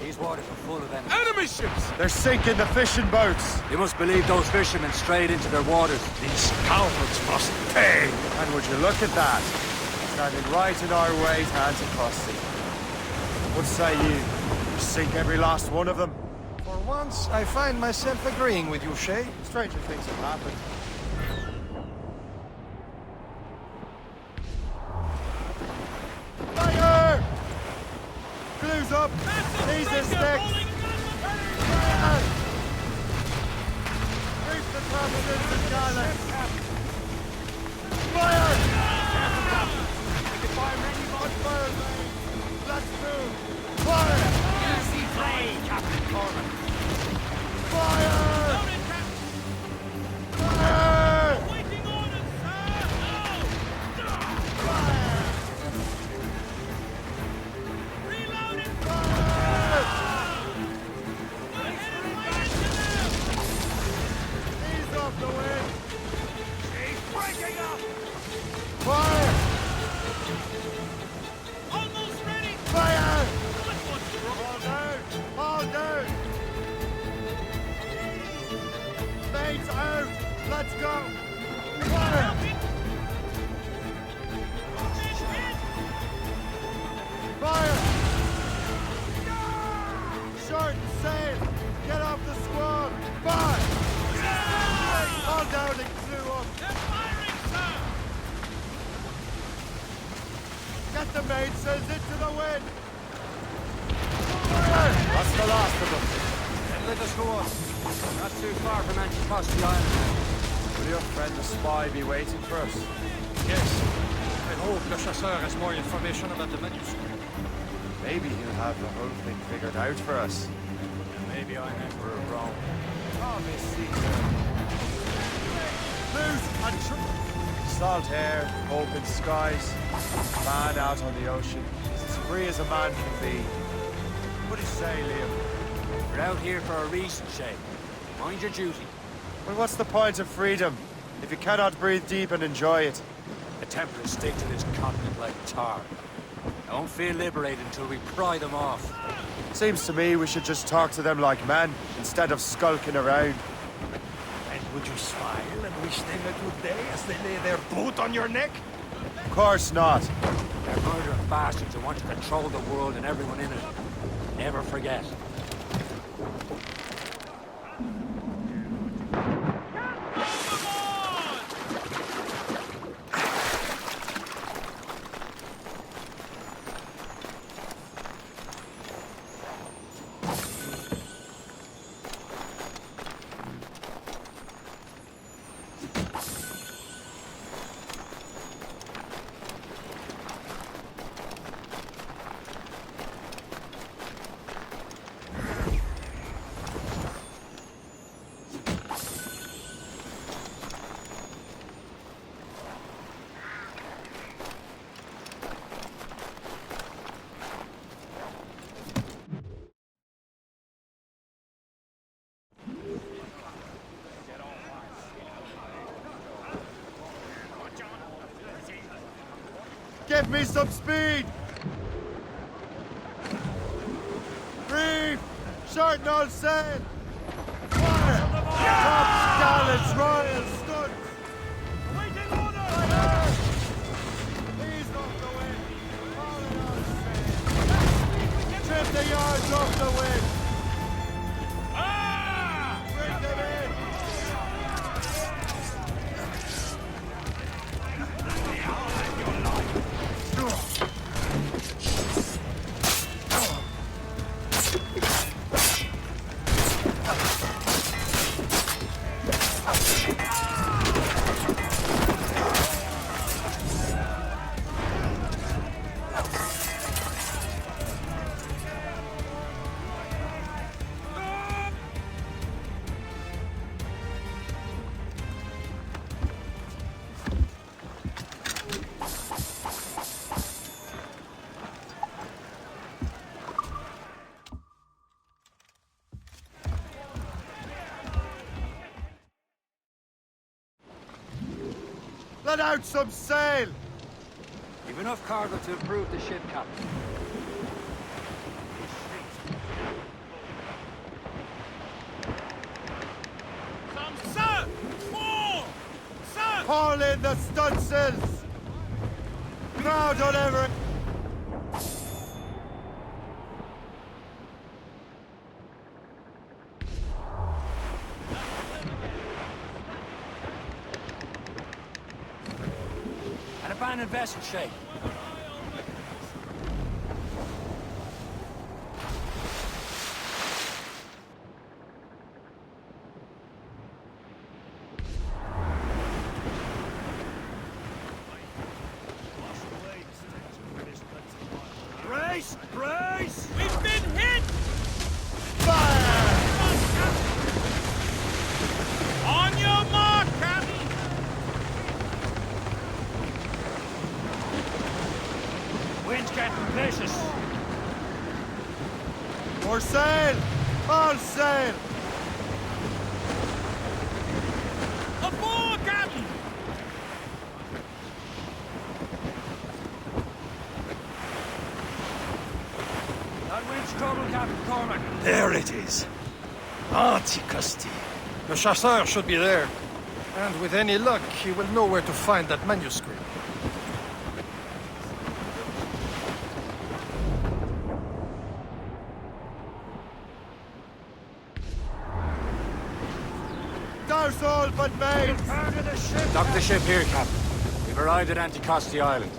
These waters are full of enemies. Enemy ships! They're sinking the fishing boats. You must believe those fishermen strayed into their waters. These scoundrels must pay! And would you look at that? Standing right in our way to Anticosti. What say you? We sink every last one of them? For once, I find myself agreeing with you, Shay. Stranger things have happened. Fire! Blues up! These are sticks! Fire! Reach the top of this Scarlet! Fire! On fire, mate! Let's move! Fire! Easy play, Captain Corbin. Fire! Waiting orders, sir! No! Reloading! These are off the wind! She's breaking up! Fire! Almost ready! Fire! All All down! All down! Mates out! Let's go! Fire! Fire! Short sail! Get off the squad! Fire! All down and clew up! They're firing, sir! Get the mainsails into the wind! Fire! That's the last of them. Then let us go on. Not too far from Anticosti Island. Will your friend the spy be waiting for us? Yes. I hope Le Chasseur has more information about the manuscript. Maybe he'll have the whole thing figured out for us. Maybe I'm Emperor of Rome. Oh, Miss Caesar. Loose and salt air, open skies, man out on the ocean. He's as free as a man can be. What do you say, Liam? We're out here for a reason, Shay. Mind your duty. Well, what's the point of freedom if you cannot breathe deep and enjoy it? The Templars stick to this continent like tar. I won't feel liberated until we pry them off. Seems to me we should just talk to them like men, instead of skulking around. And would you smile and wish them a good day as they lay their boot on your neck? Of course not. They're murdering bastards who want to control the world and everyone in it. Never forget. Give me some speed! Reef! Short no sail! Fire! Top gallants, royal studs! Waiting order! Fire! Ease off the wind! All in our sail! Trim the yards off the wind! Bring them in! Let out some sail! You've enough cargo to improve the ship, Captain. Sir! More! Sir! Haul in the stunsails! Crowd on every... An abandoned vessel, Shay. Brace! Brace! We've been hit! Fire! On your mark, Captain! Wind's getting vicious. More sail! All sail! There it is. Anticosti. The chasseur should be there. And with any luck, he will know where to find that manuscript. There's all but mates! Dock the ship here, Captain. We've arrived at Anticosti Island.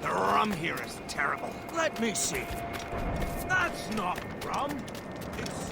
The rum here is terrible. Let me see. That's not rum. It's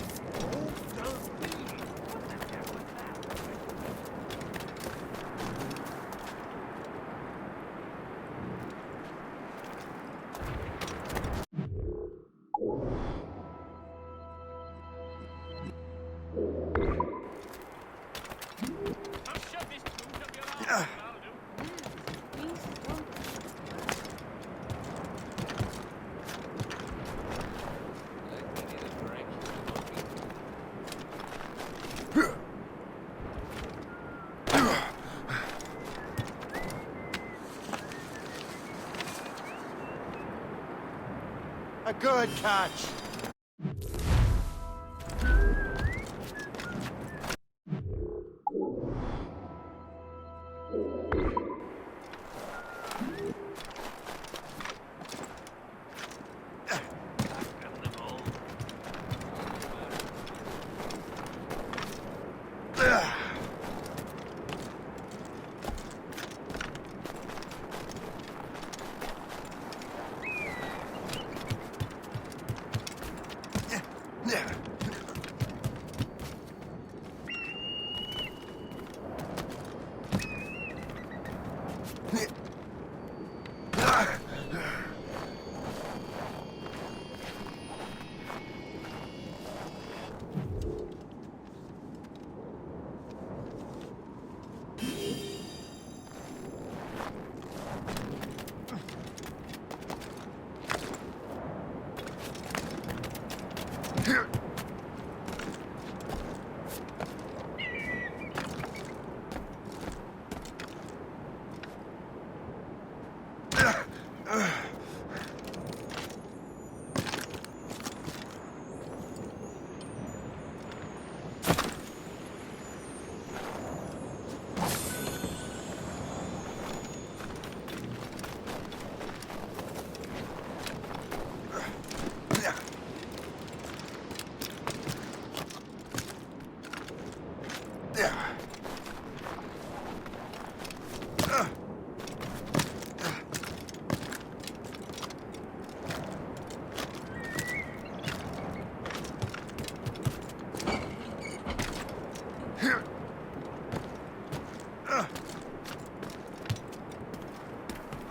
a good catch.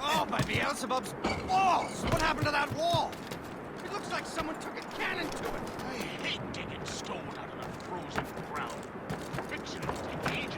Oh, by Beelzebub's balls! What happened to that wall? It looks like someone took a cannon to it. I hate digging stone out of the frozen ground. Fixing will take ages.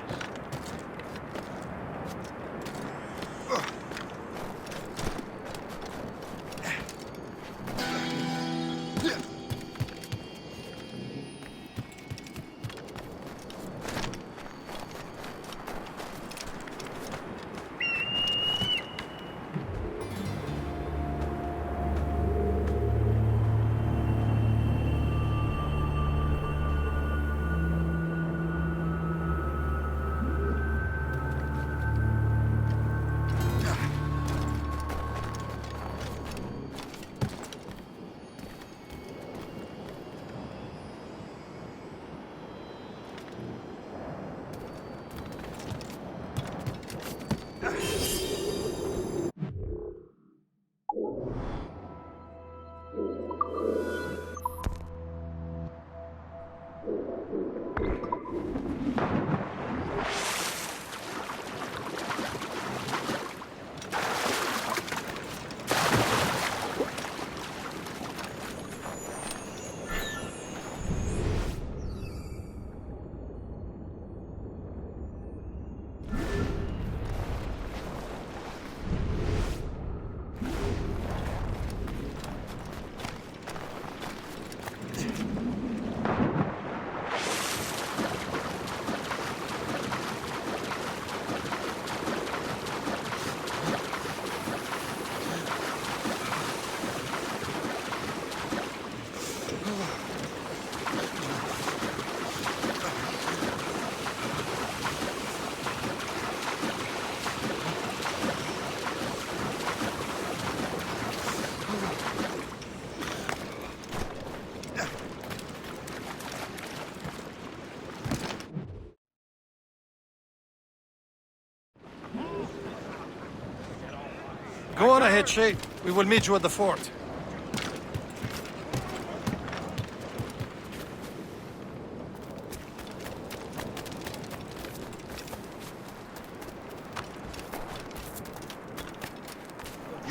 Go on ahead, Shay. We will meet you at the fort.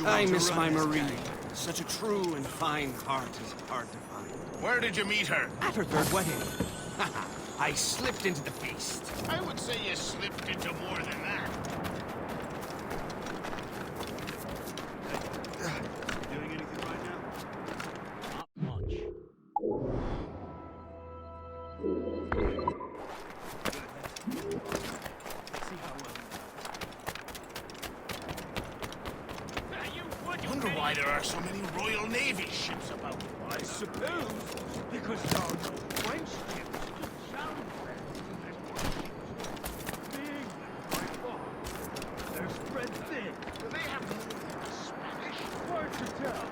I miss my Marie. Such a true and fine heart is hard to find. Where did you meet her? At her third wedding. I slipped into the feast. I would say you slipped into more than that. Doing anything right now? Not much. Wonder why there are so many Royal Navy ships about. I suppose because there are no French ships to challenge them. Big by far. They're spread thin. Do they have more than Spanish? Hard to tell.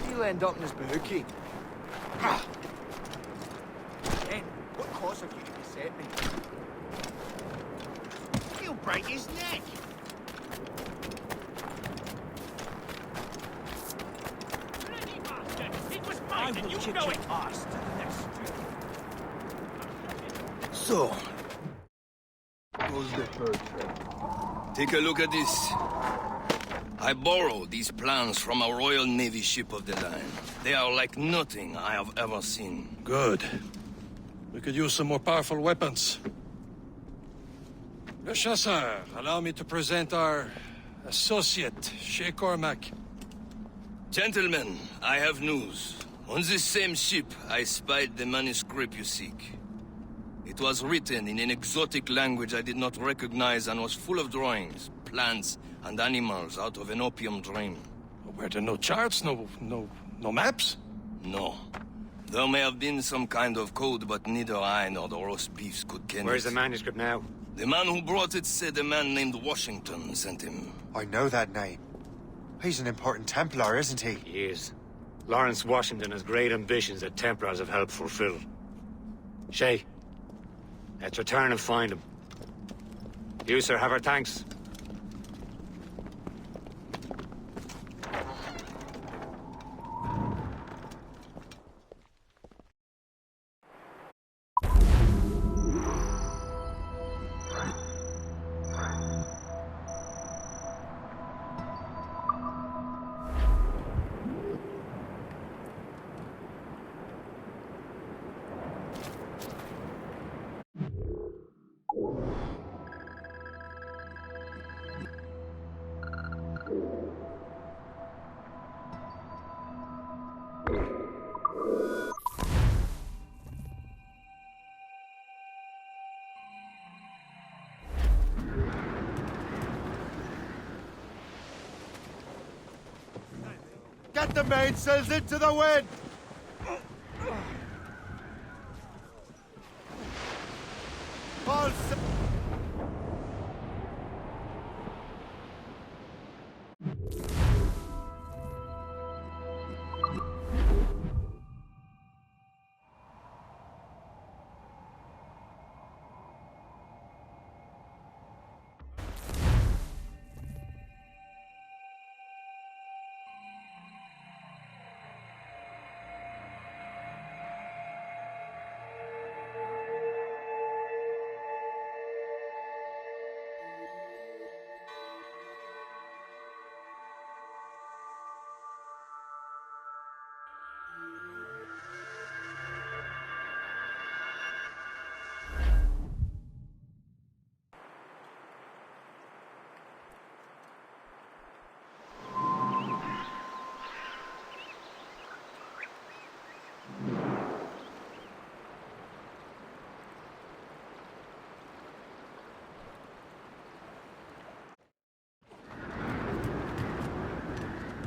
He'll end up in his bahookie. Ken, what course have you to beset me? He'll break his neck. Bloody bastard! It was mine, and you know it! Arse to the next So, goes the bird trail. Take a look at this. I borrowed these plans from a Royal Navy ship of the line. They are like nothing I have ever seen. Good. We could use some more powerful weapons. Le Chasseur, allow me to present our associate, Shay Cormac. Gentlemen, I have news. On this same ship, I spied the manuscript you seek. It was written in an exotic language I did not recognize and was full of drawings, plants, and animals out of an opium dream. Were there no charts, no maps? No. There may have been some kind of code, but neither I nor the roast beefs could ken Where's it. the manuscript now? The man who brought it said a man named Washington sent him. I know that name. He's an important Templar, isn't he? He is. Lawrence Washington has great ambitions that Templars have helped fulfill. Shay, let's return and find him. You, sir, have our thanks. Get the mainsails into the wind!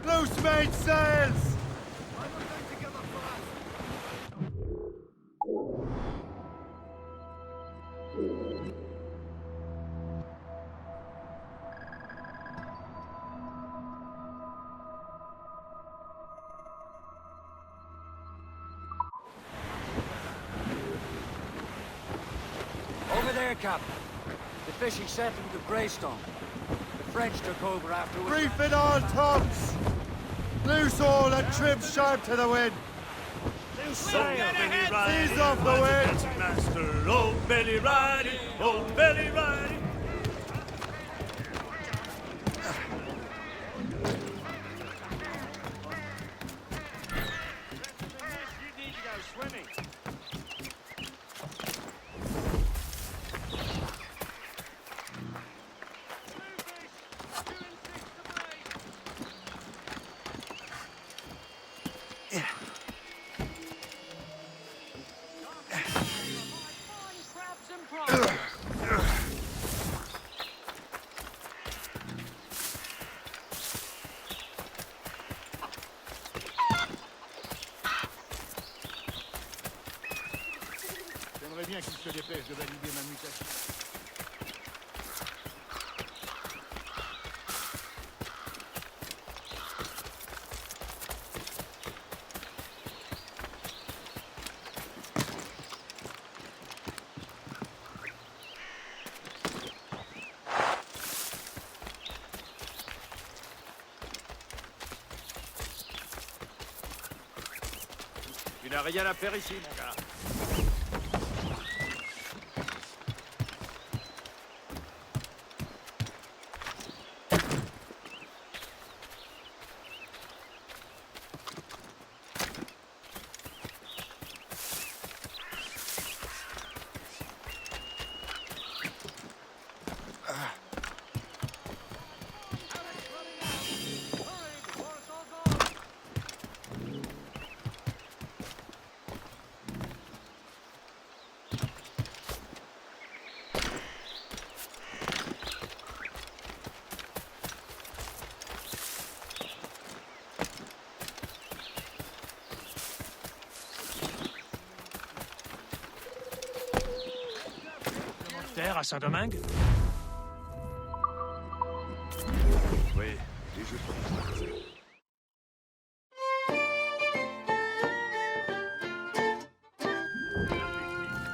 Loose mainsails! Over there, Captain. The fishing settlement of Greystone. The French took over afterwards. Reef it all, tops! Loose all and trim sharp to the wind! Seize off the wind! Master, oh Belly Riding, oh Belly Riding. You need to go swimming. J'aimerais bien qu'il se dépêche de valider ma mutation. Tu n'as rien à faire ici, mon gars. À Saint-Domingue? Oui, et je...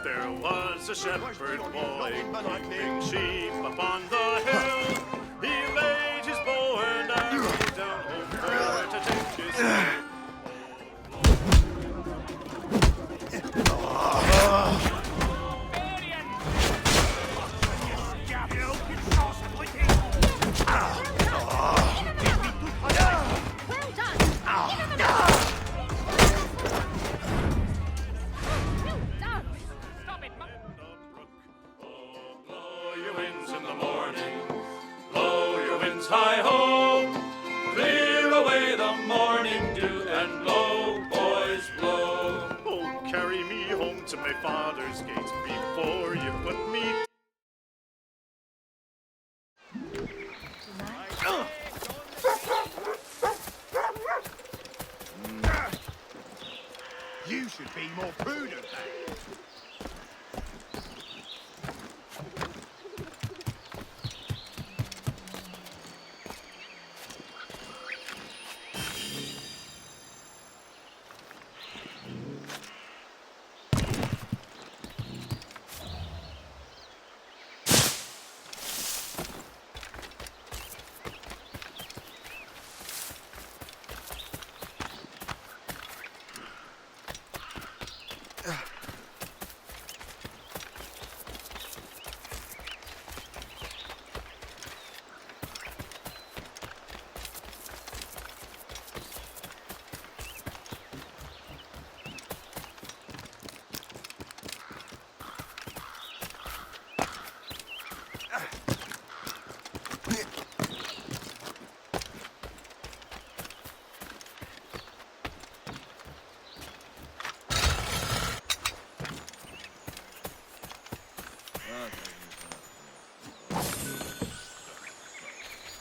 There was a shepherd boy keeping sheep upon the hill. He laid his bow and arrow down over to take his fill. Hi-ho! Clear away the morning dew and blow, boys, blow. Oh, carry me home to my father's gate before you put me... You should be more prudent, man.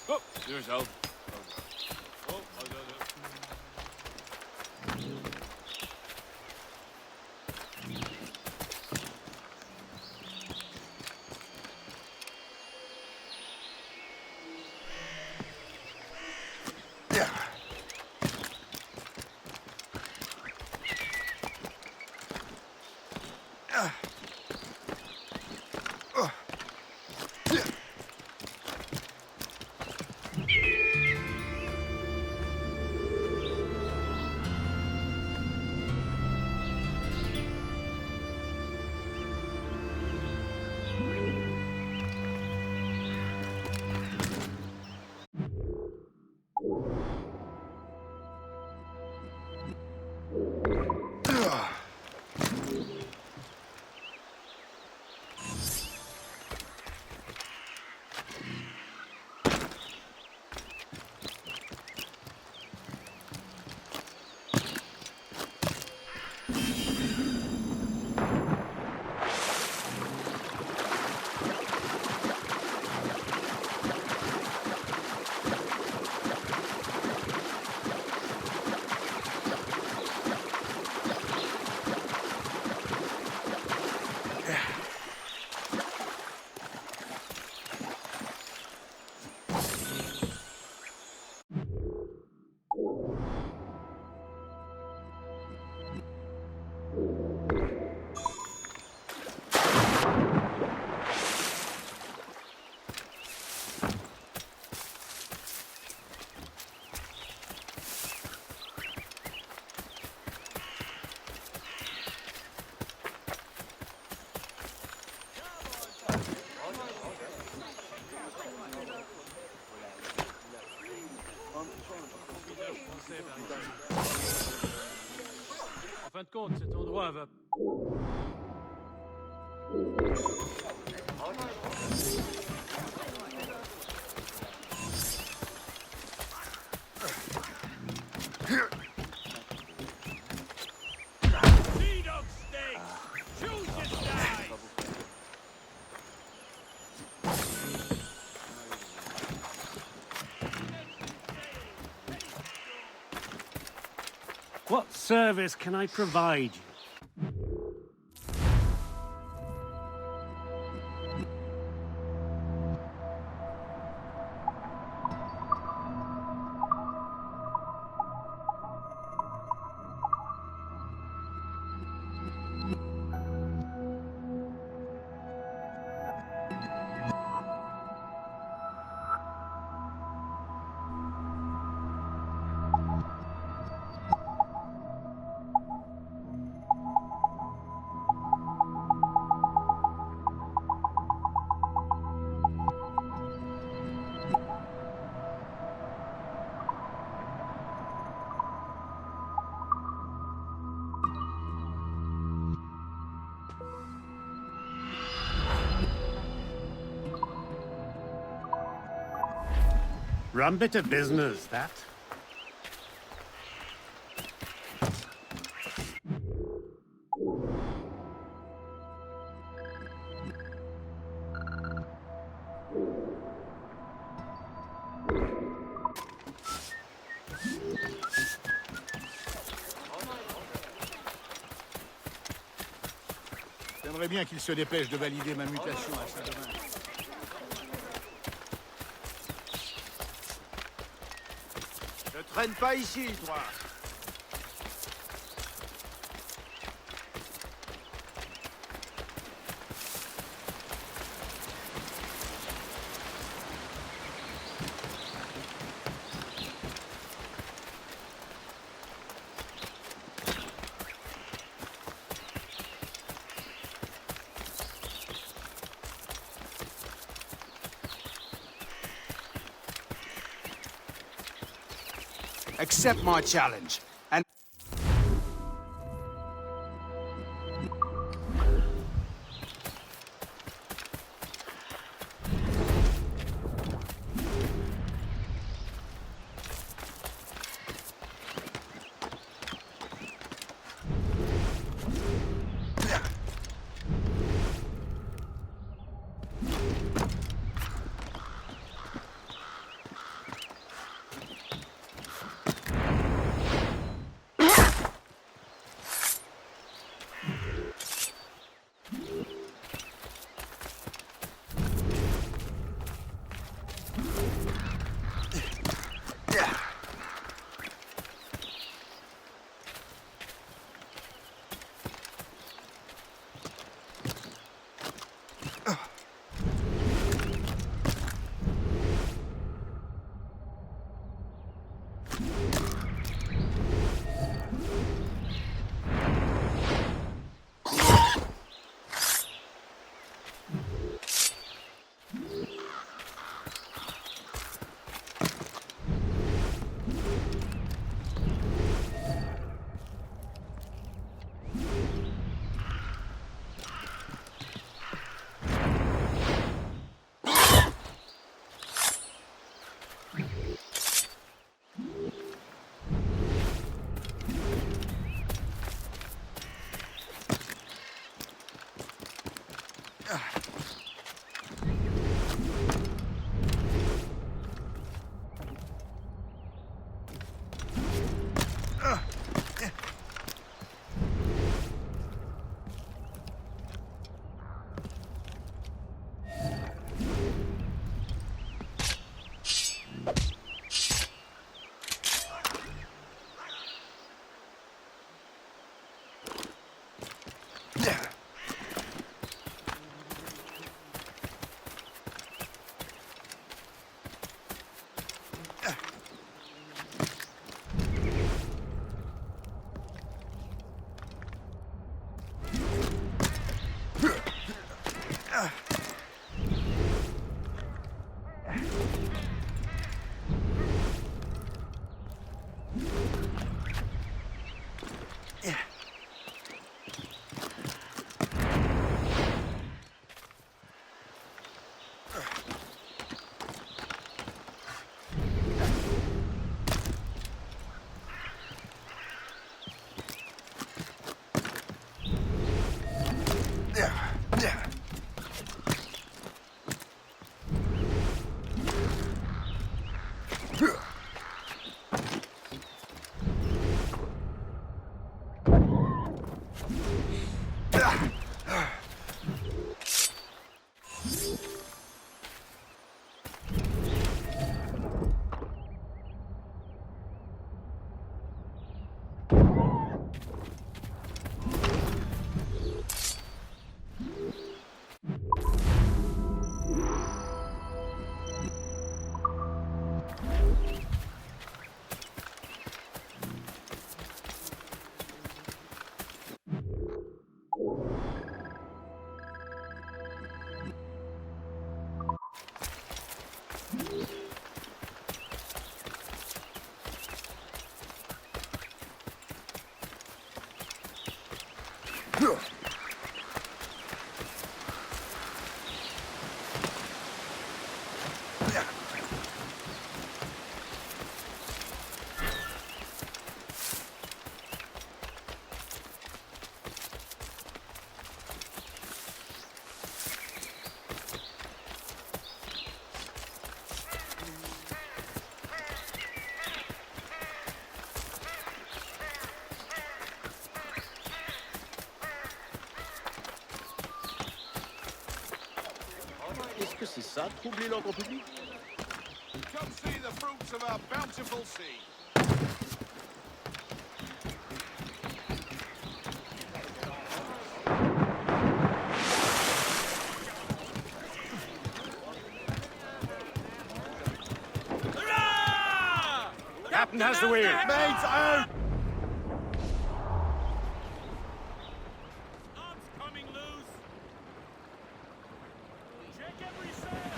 Oh, yourself. Oh, commencer par ici. En fin de compte, cet endroit va... Sea-dog steak! Choose your side! What service can I provide you? Rum bit of business, that. J'aimerais bien qu'il se dépêche de valider ma mutation à Saint-Domingue. Ne traîne pas ici, toi! Accept my challenge, and... Qu'est-ce que c'est ça, troubler l'ordre public? Come see the fruits of our bountiful sea. Captain has the wheel. Mates out! Arms coming loose. Check every sail.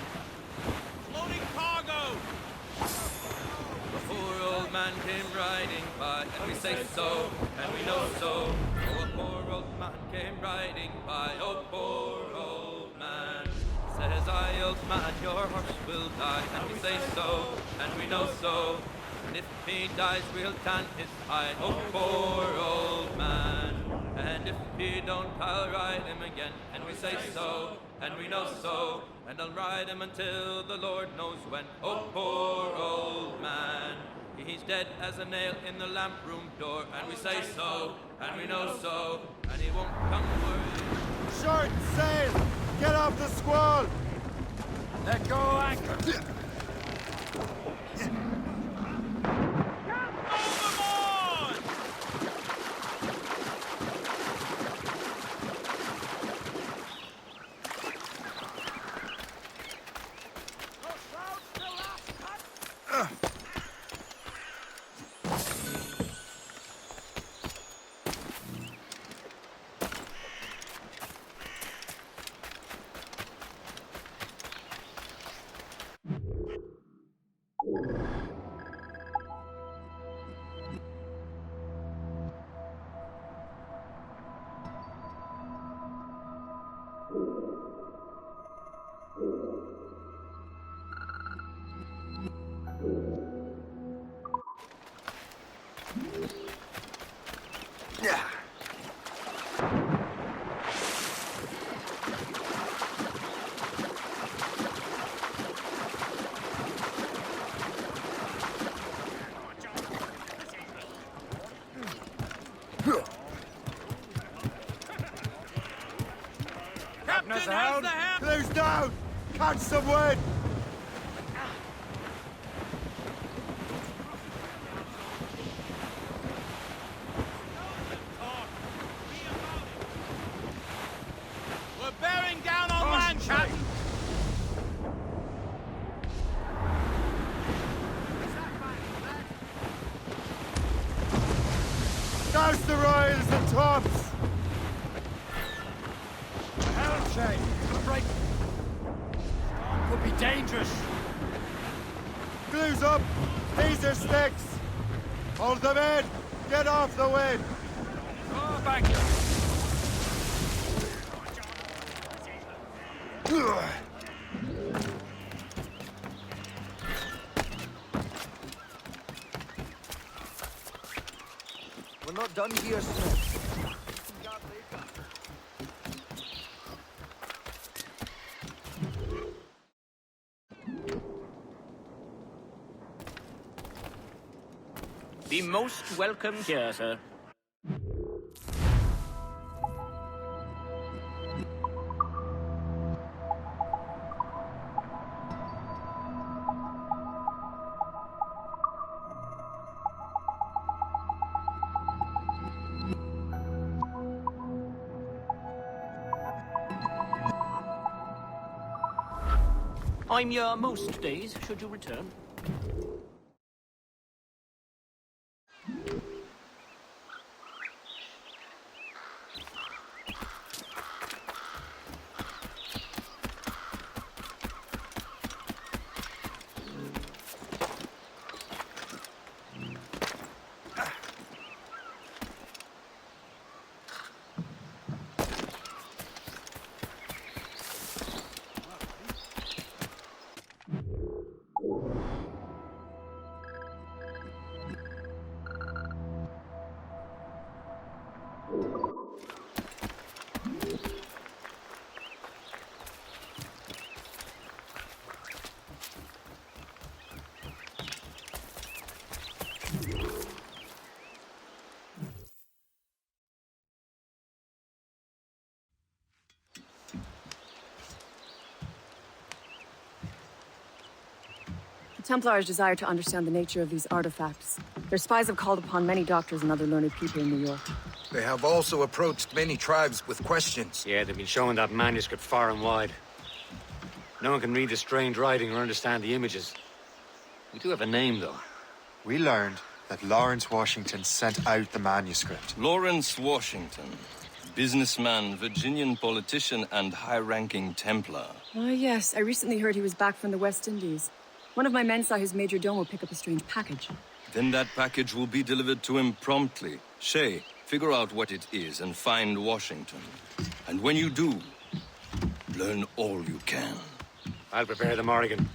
Floating cargo. The poor old man came riding by, and we say so, and we know so. Oh, a poor old man came riding by, oh, poor old man. Says I, old man, your horse will die, and we say so, and we know so. And if he dies, we'll tan his hide, oh, poor old man. And if he don't, I'll ride him again, and we say so, and we know so. And I'll ride him until the Lord knows when, oh, poor old man. He's dead as a nail in the lamp room door, and we say so, and we know so, and he won't come worry. Short sail! Get off the squall! Let go anchor. Captain, how's the helm? Close down! Catch some wind! We're bearing down on land, Captain. Douse the royals and tops! Helm chain. Break. Could be dangerous. Glues up! These are sticks! Hold them in! Get off the wind! Oh, back. We're not done here, Smith. Be most welcome here, sir. I'm here most days, should you return. Templars desire to understand the nature of these artifacts. Their spies have called upon many doctors and other learned people in New York. They have also approached many tribes with questions. Yeah, they've been showing that manuscript far and wide. No one can read the strange writing or understand the images. We do have a name, though. We learned that Lawrence Washington sent out the manuscript. Lawrence Washington. Businessman, Virginian politician, and high-ranking Templar. Oh, yes. I recently heard he was back from the West Indies. One of my men saw his major domo pick up a strange package. Then that package will be delivered to him promptly. Shay, figure out what it is and find Washington. And when you do, learn all you can. I'll prepare the Morrigan.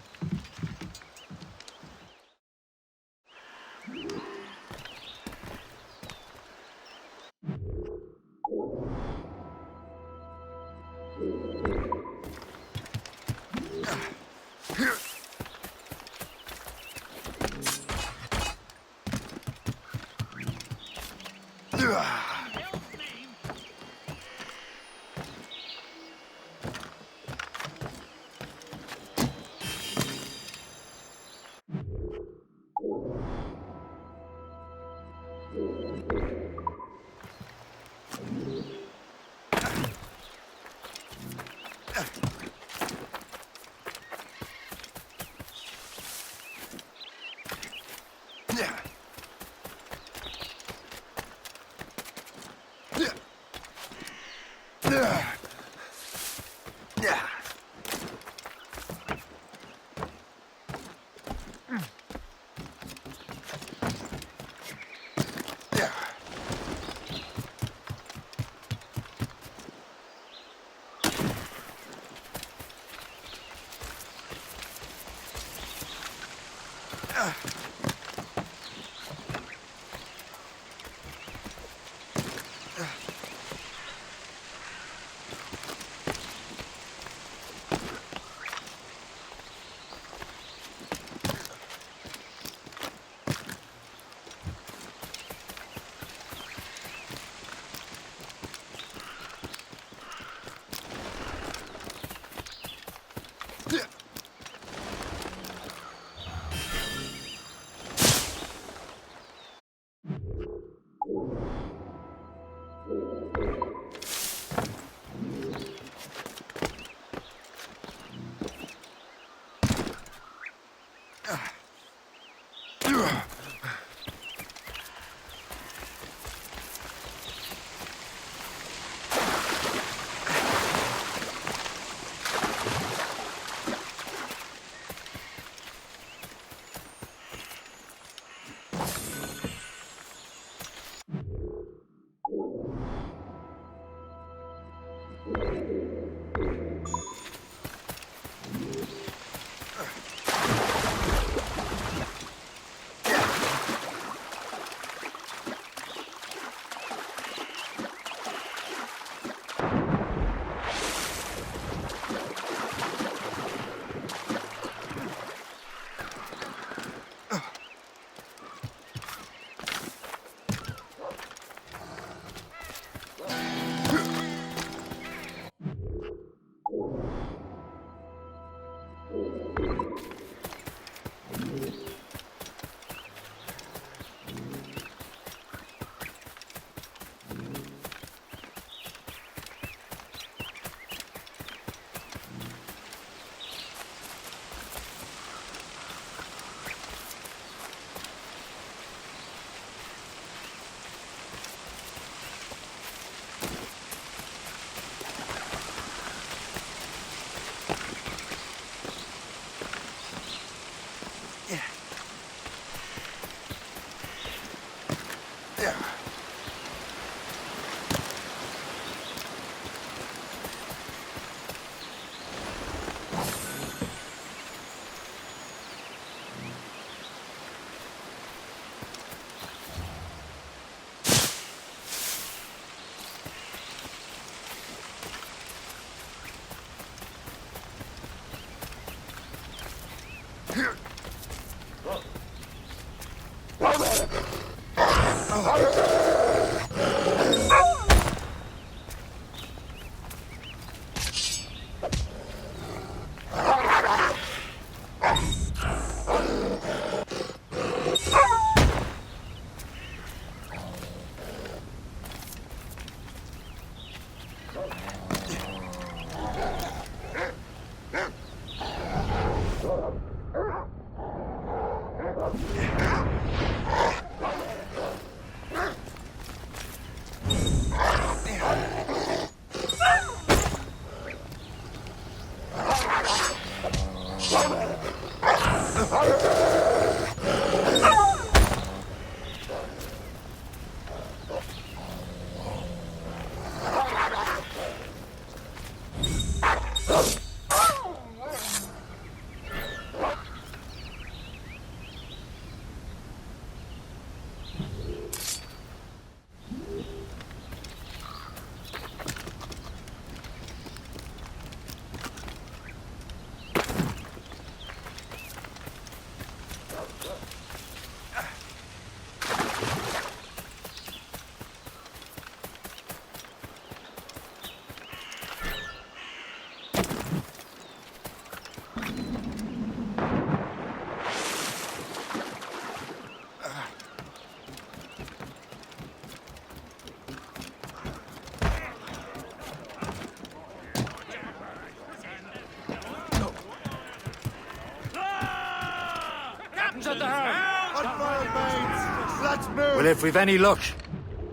At the helm! On fire, mates! Let's move! Well, if we've any luck,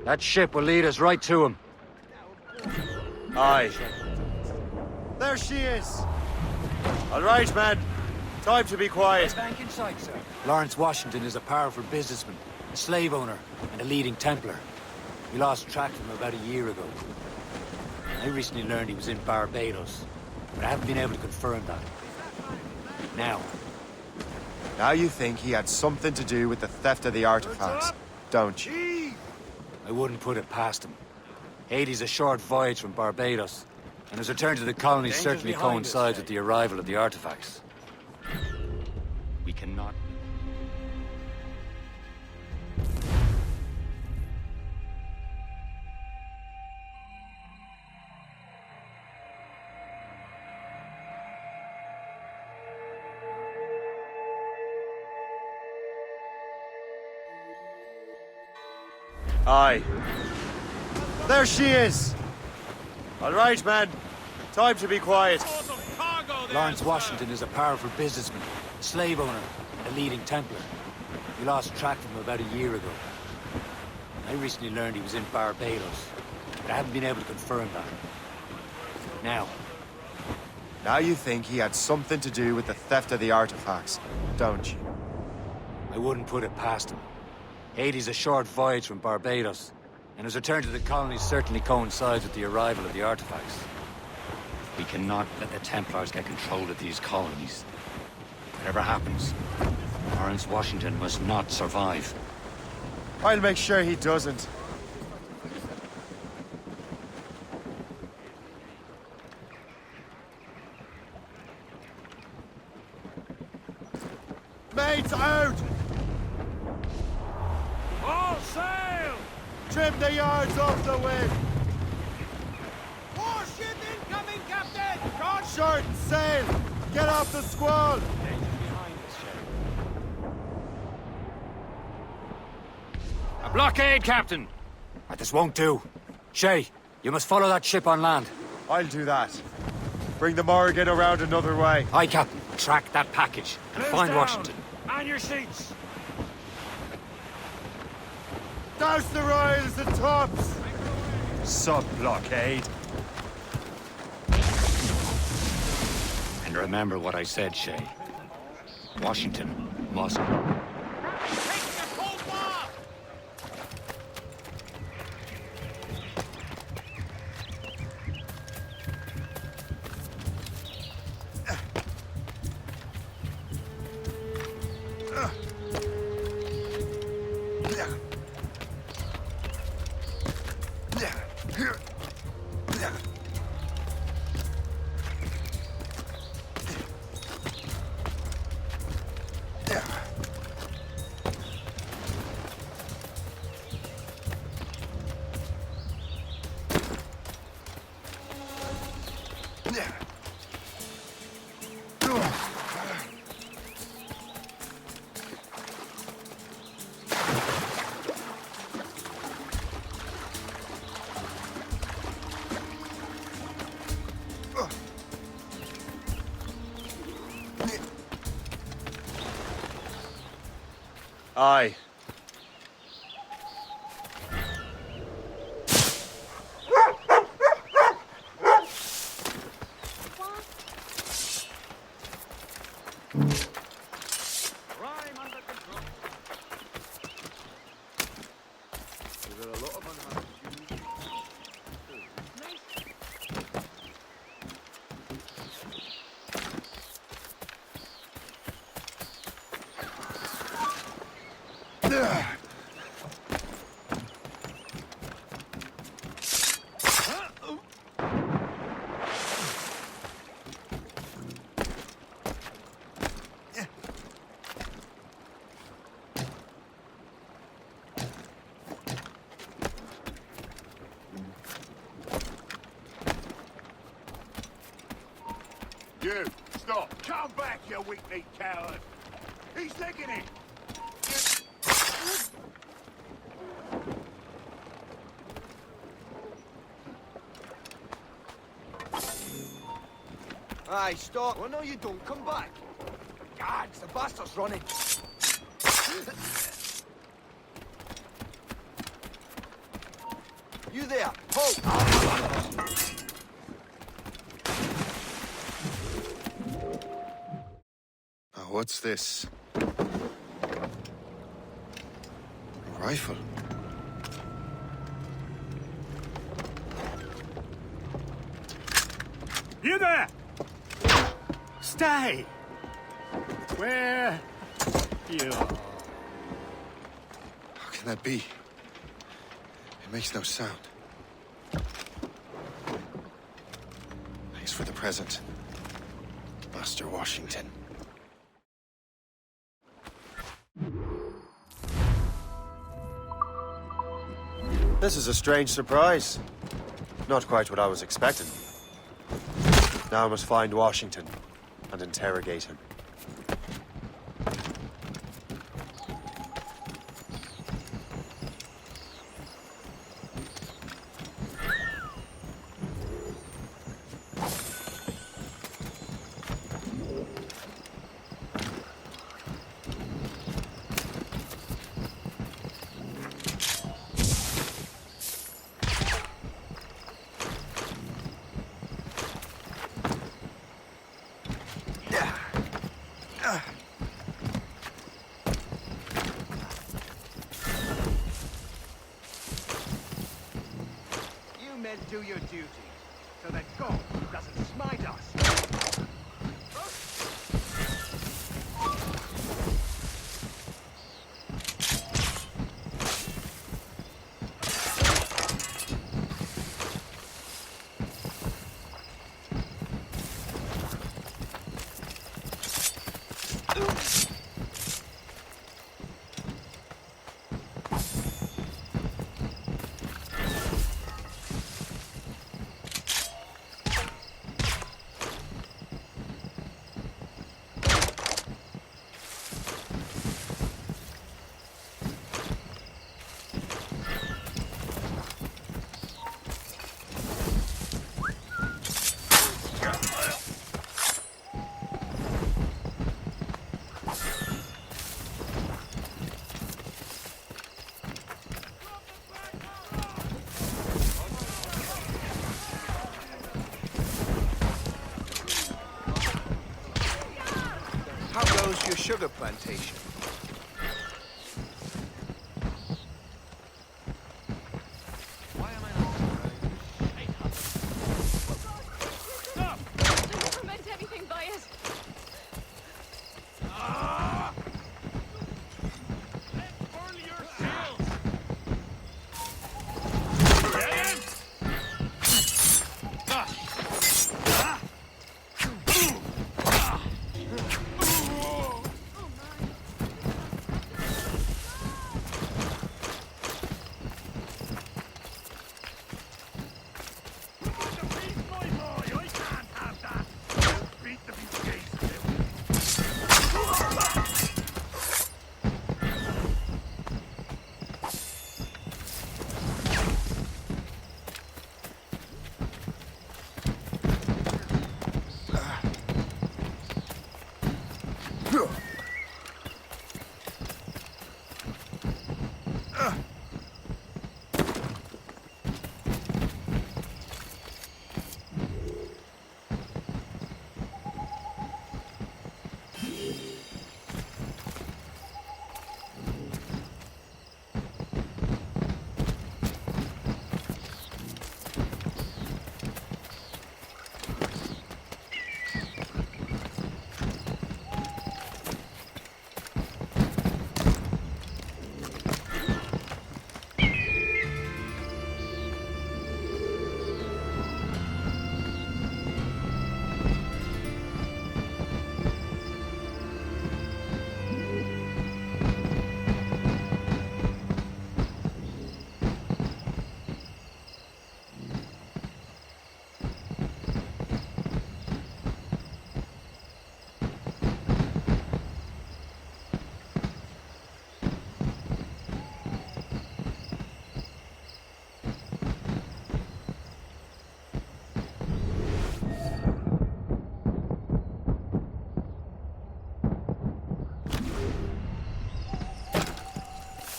that ship will lead us right to him. Aye. There she is! All right, man. Time to be quiet. Bank in sight, sir. Lawrence Washington is a powerful businessman, a slave owner, and a leading Templar. We lost track of him about a year ago. I recently learned he was in Barbados, but I haven't been able to confirm that. Now you think he had something to do with the theft of the artifacts, don't you? I wouldn't put it past him. Haiti's a short voyage from Barbados, and his return to the colony certainly coincides with the arrival of the artifacts. We cannot... Aye. There she is! All right, man. Time to be quiet. Lawrence Washington is a powerful businessman, a slave owner, and a leading Templar. We lost track of him about a year ago. I recently learned he was in Barbados, but I haven't been able to confirm that. Now you think he had something to do with the theft of the artifacts, don't you? I wouldn't put it past him. Haiti's a short voyage from Barbados, and his return to the colony certainly coincides with the arrival of the artifacts. We cannot let the Templars get control of these colonies. Whatever happens, Lawrence Washington must not survive. I'll make sure he doesn't. Mates out! All sail! Trim the yards off the wind! Warship incoming, Captain! Short, short, sail! Get off the squall! A blockade, Captain! This won't do. Shay, you must follow that ship on land. I'll do that. Bring the Morrigan around another way. Aye, Captain. Track that package and find Washington. On your seats! Douse the royals and tops! Sub-blockade. And remember what I said, Shay. Washington must... Aye. You, stop. Come back, you weak-kneed coward. He's taking it. Aye, stop. Oh, no, you don't. Come back. Guards, the bastard's running. You there. Halt. What's this? A rifle. You there! Stay! Where you are? How can that be? It makes no sound. Thanks for the present, Master Washington. This is a strange surprise. Not quite what I was expecting. Now I must find Washington and interrogate him. Do your duty, so that God doesn't smite us. How goes your sugar plantation?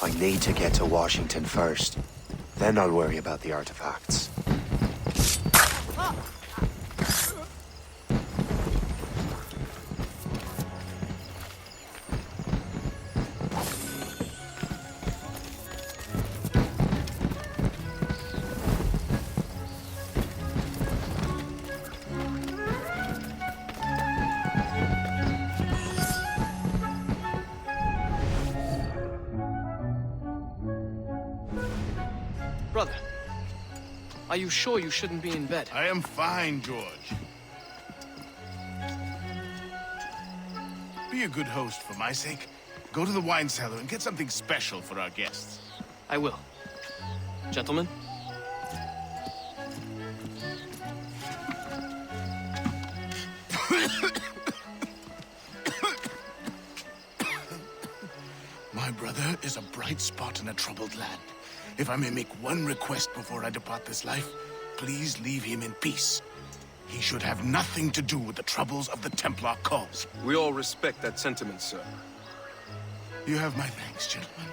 I need to get to Washington first. Then I'll worry about the artifacts. Brother, are you sure you shouldn't be in bed? I am fine, George. Be a good host for my sake. Go to the wine cellar and get something special for our guests. I will. Gentlemen? My brother is a bright spot in a troubled land. If I may make one request before I depart this life, please leave him in peace. He should have nothing to do with the troubles of the Templar cause. We all respect that sentiment, sir. You have my thanks, gentlemen.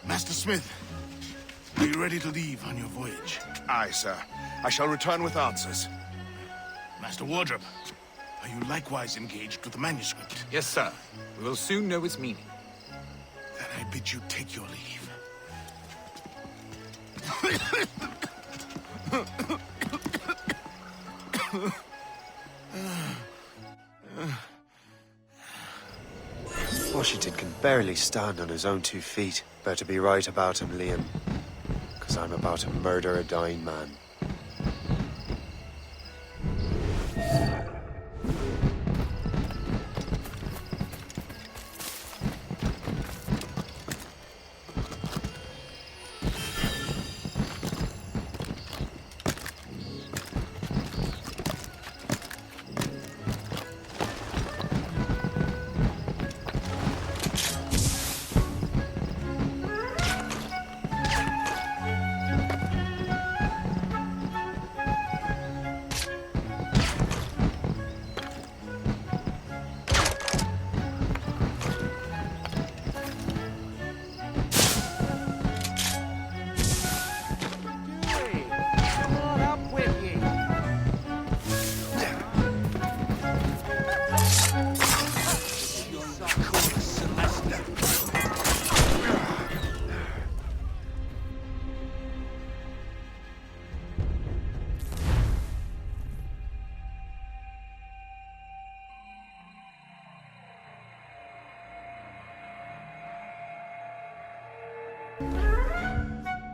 Master Smith, are you ready to leave on your voyage? Aye, sir. I shall return with answers. Master Wardrop, are you likewise engaged with the manuscript? Yes, sir. We will soon know its meaning. Then I bid you take your leave. Washington can barely stand on his own 2 feet. Better be right about him, Liam. 'Cause I'm about to murder a dying man.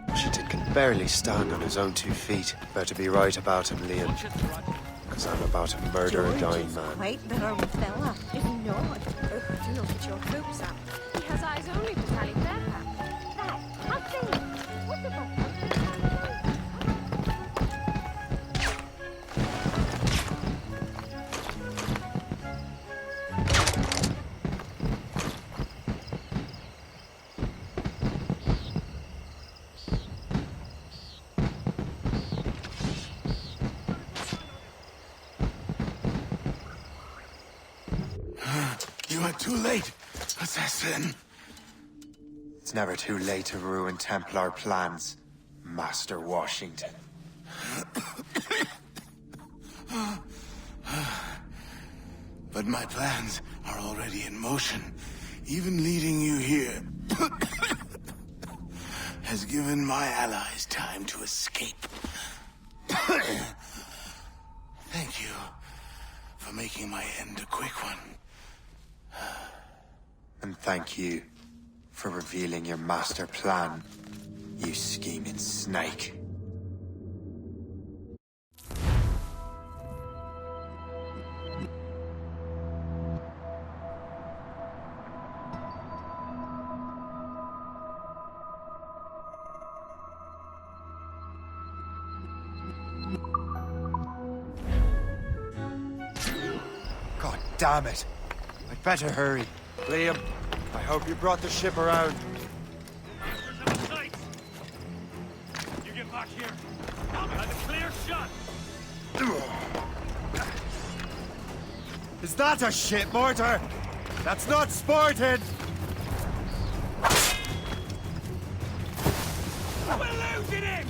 Washington can barely stand on his own 2 feet. Better be right about him, Liam. 'Cause I'm about to murder a dying man. Quite the normal fella, if not. Oh, do not get your hopes up. He has eyes only for Sally Fairfax. That, nothing. What the You are too late, assassin. It's never too late to ruin Templar plans, Master Washington. But my plans are already in motion. Even leading you here has given my allies time to escape. Thank you for making my end a quick one. And thank you for revealing your master plan, you scheming snake. God damn it! I'd better hurry. Liam, I hope you brought the ship around. You get back here. I'll have a clear shot. Is that a ship mortar? That's not sported! Fugitive!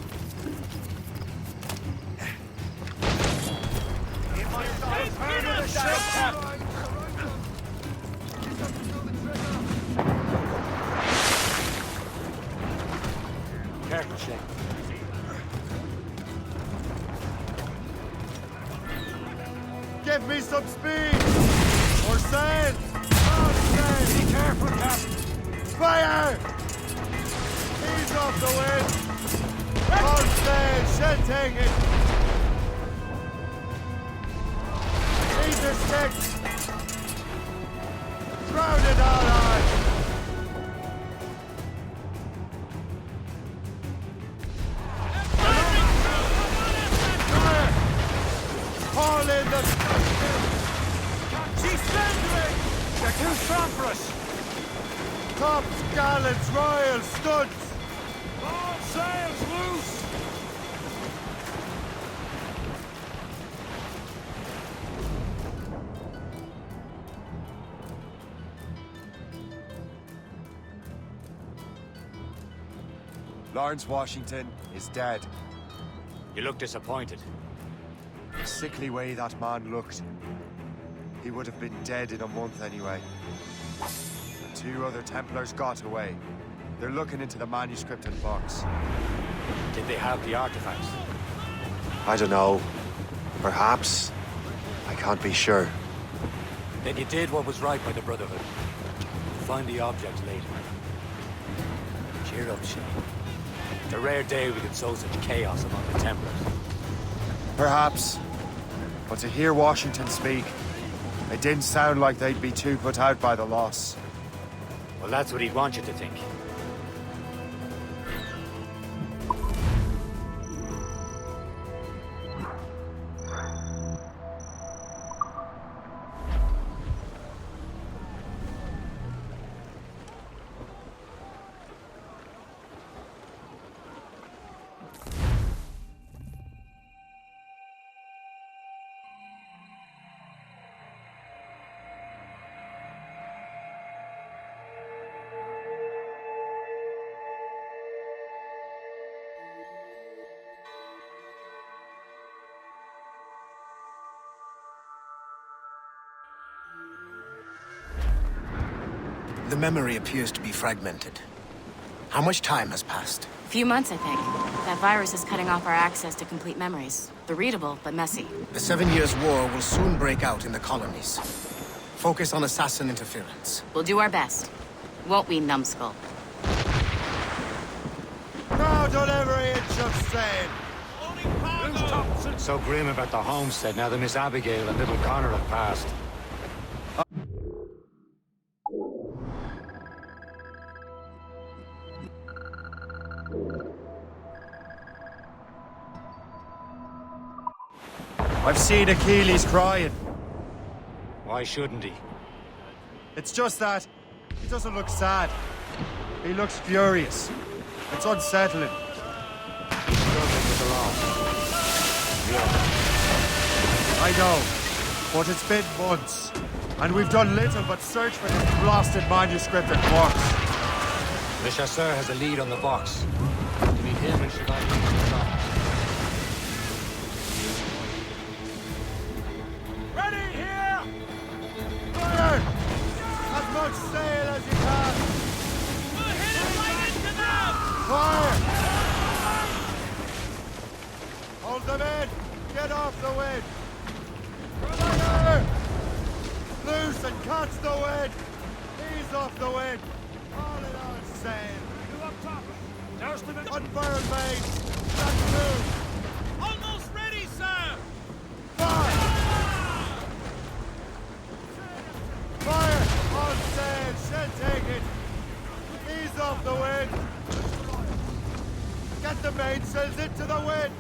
In my sight, turn to the shadow. Careful, Shane. Give me some speed! Or sail! On sail! Be careful, Captain! Fire! Ease off the wind! On sail! Shell take it! Ease the sticks! Ground it all on! Haul in the... She's centering! They're too strong for us! Tops, gallants, royals, studs! All sails loose! Lawrence Washington is dead. You look disappointed. The sickly way that man looked. He would have been dead in a month anyway. The 2 other Templars got away. They're looking into the manuscript and box. Did they have the artifacts? I don't know. Perhaps. I can't be sure. Then you did what was right by the Brotherhood. You'll find the object later. Cheer up, Shane. It's a rare day we could sow such chaos among the Templars. Perhaps. But to hear Washington speak, it didn't sound like they'd be too put out by the loss. Well, that's what he'd want you to think. The memory appears to be fragmented. How much time has passed? A few months, I think. That virus is cutting off our access to complete memories. They're readable, but messy. The 7 Years' War will soon break out in the colonies. Focus on assassin interference. We'll do our best. Won't we, numbskull? No, don't ever inch of sand! Who's Thompson? So grim about the homestead now that Miss Abigail and little Connor have passed. I've seen Achilles crying. Why shouldn't he? It's just that he doesn't look sad. He looks furious. It's unsettling. He's struggling with the loss. I know, but it's been months, and we've done little but search for this blasted manuscript and box. Le Chasseur has a lead on the box. To meet him and Chevalier. Ready here! Fire! As much sail as you can! We'll hit it right into them! Fire! Hold them in! Get off the wind! Fire! Loose and catch the wind! Ease off the wind! All in our sail! You up top! Douse them in one fire main! That's two! Almost ready, sir! Fire! Fire! On sail! Shed take it! Ease off the wind! Get the mainsails into the wind!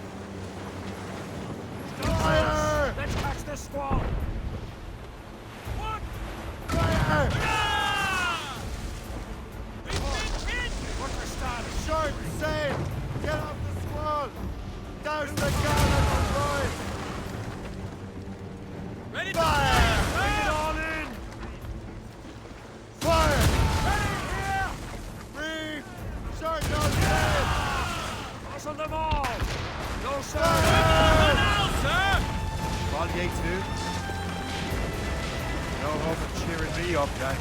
Fire! Let's catch this squall! Fire! Short sail! Get off the squall! Douse the gun and the royal! Ready? Fire! Bring it all in! Fire! Ready here! Reef! Short no sail! me up, guy.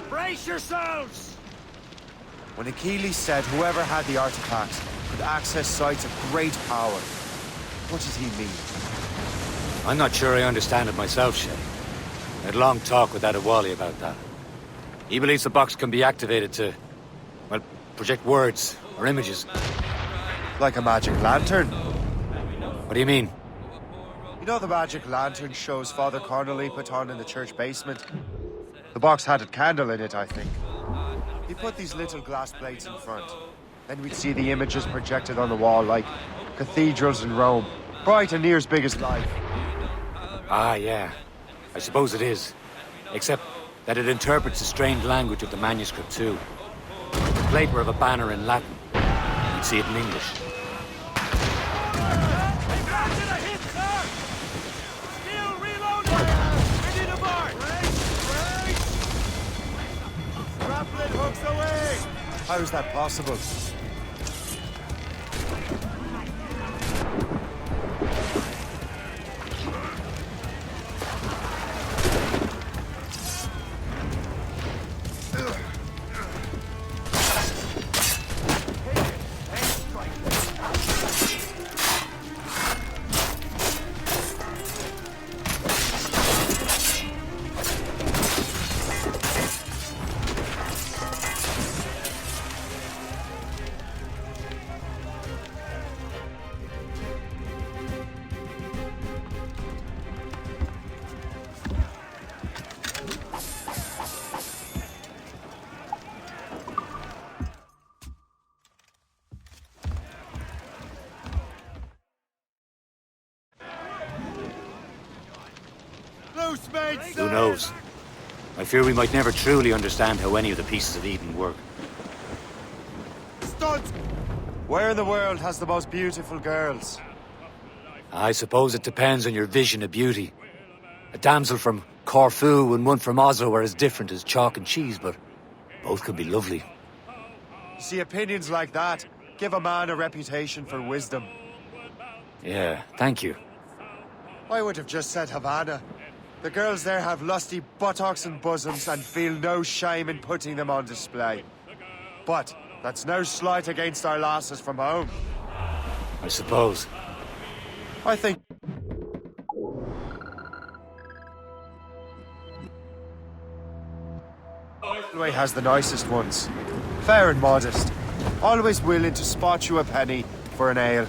Brace yourselves! When Achilles said whoever had the artifacts could access sites of great power, what did he mean? I'm not sure I understand it myself, Shay. I had a long talk with Adewale about that. He believes the box can be activated to, well, project words or images. Like a magic lantern? What do you mean? You know the magic lantern shows Father Connolly put on in the church basement? The box had a candle in it, I think. He put these little glass plates in front. Then we'd see the images projected on the wall like cathedrals in Rome. Bright and near as big as life. Ah, yeah. I suppose it is. Except that it interprets the strange language of the manuscript, too. If the plate were of a banner in Latin, you'd see it in English. Grappling hooks away! How is that possible? Who knows? I fear we might never truly understand how any of the pieces of Eden work. Studs! Where in the world has the most beautiful girls? I suppose it depends on your vision of beauty. A damsel from Corfu and one from Oslo are as different as chalk and cheese, but both could be lovely. You see, opinions like that give a man a reputation for wisdom. Yeah, thank you. I would have just said Havana. The girls there have lusty buttocks and bosoms and feel no shame in putting them on display. But that's no slight against our lasses from home. I suppose. I think... Galway has the nicest ones. Fair and modest. Always willing to spot you a penny for an ale.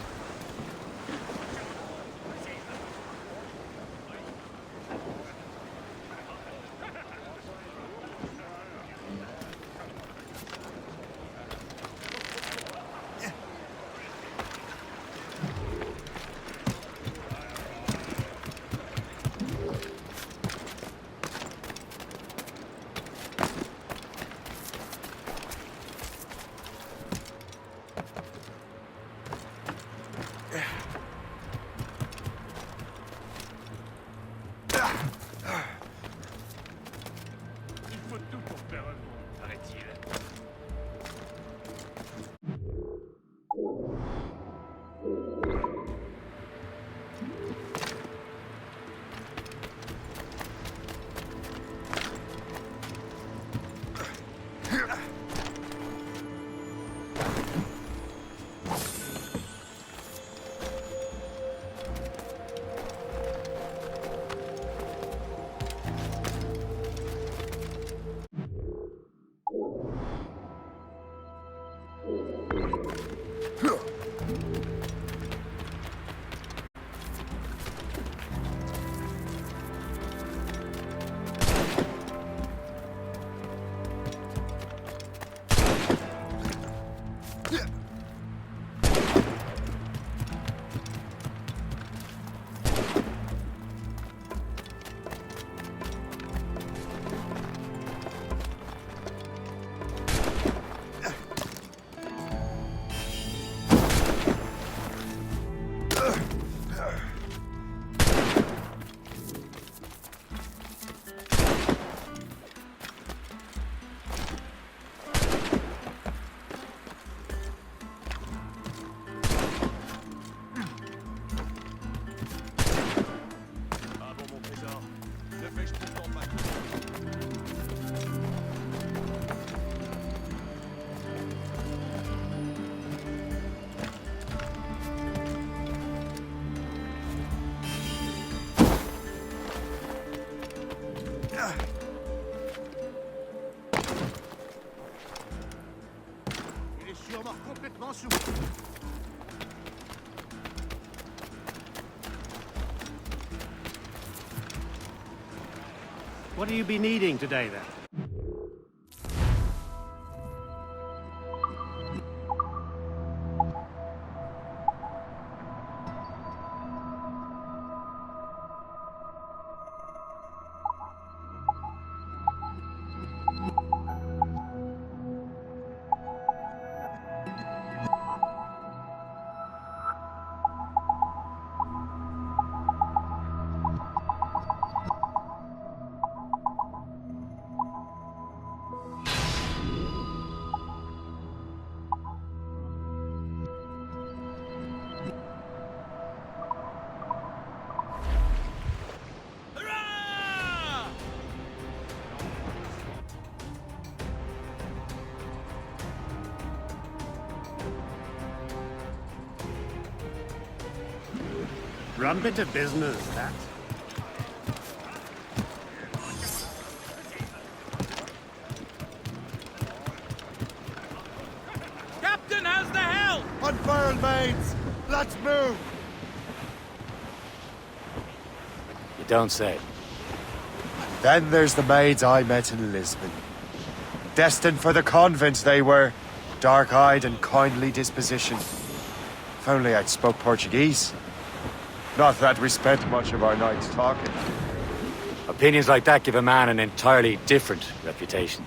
What do you be needing today, then? Rum bit of business, that. Captain has the helm! Unfurl, mates! Let's move! You don't say. Then there's the maids I met in Lisbon. Destined for the convent they were. Dark-eyed and kindly disposition. If only I'd spoke Portuguese. Not that we spent much of our nights talking. Opinions like that give a man an entirely different reputation.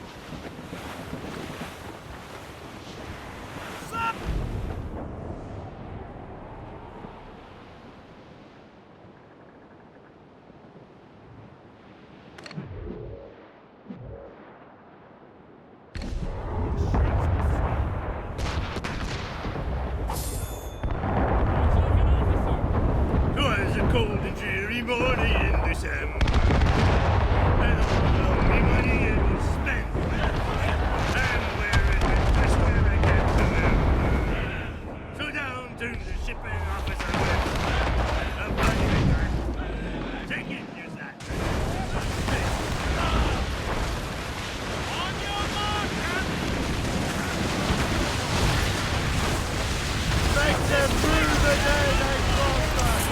Twas a cold and dreary morning in December, and all of me money it was spent. And where it went, I swear I can't remember. So down to the shipping officer went, a bloody back. Take it, use that. On your mark, Make them through the day they crossed us!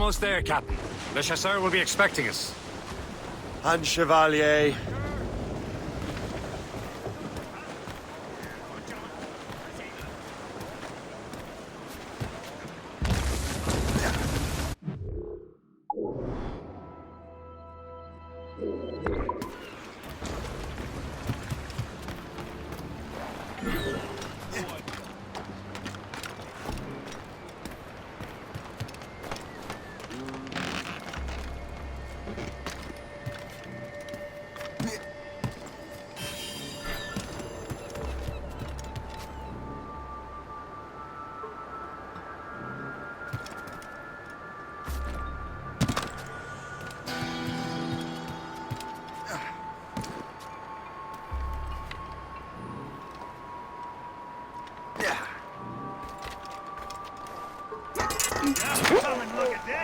almost there, Captain. Le Chasseur will be expecting us. And Chevalier. Come and look at this!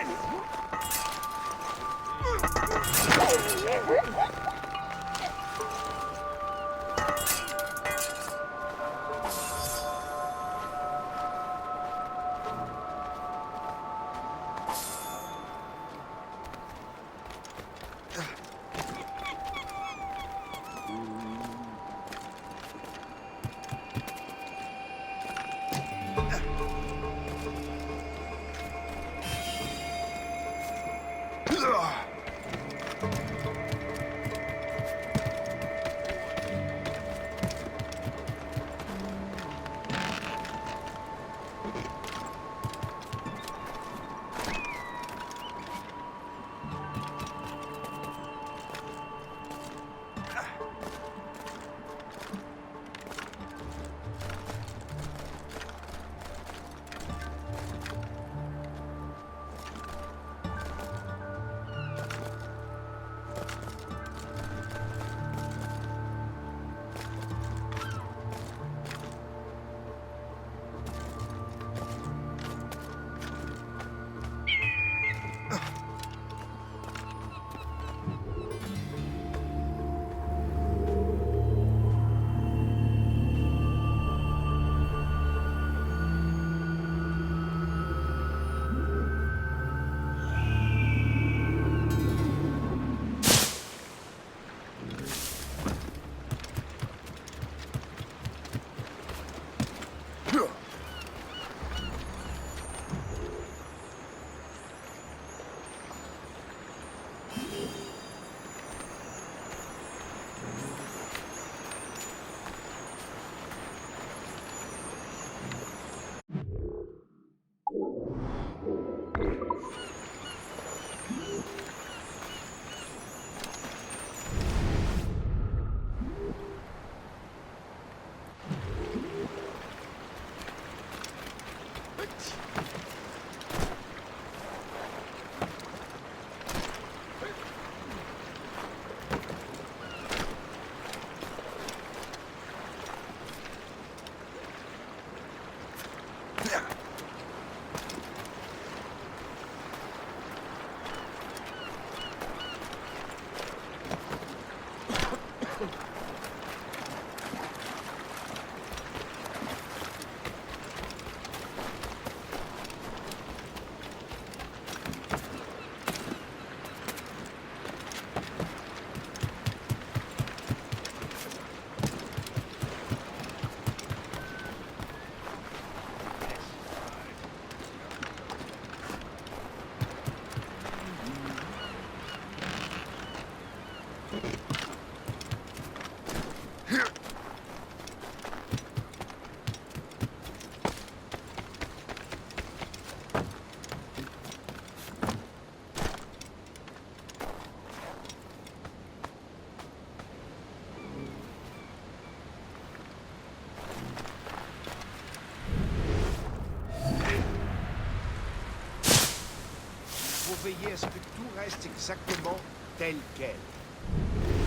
Veiller à ce que tout reste exactement tel quel.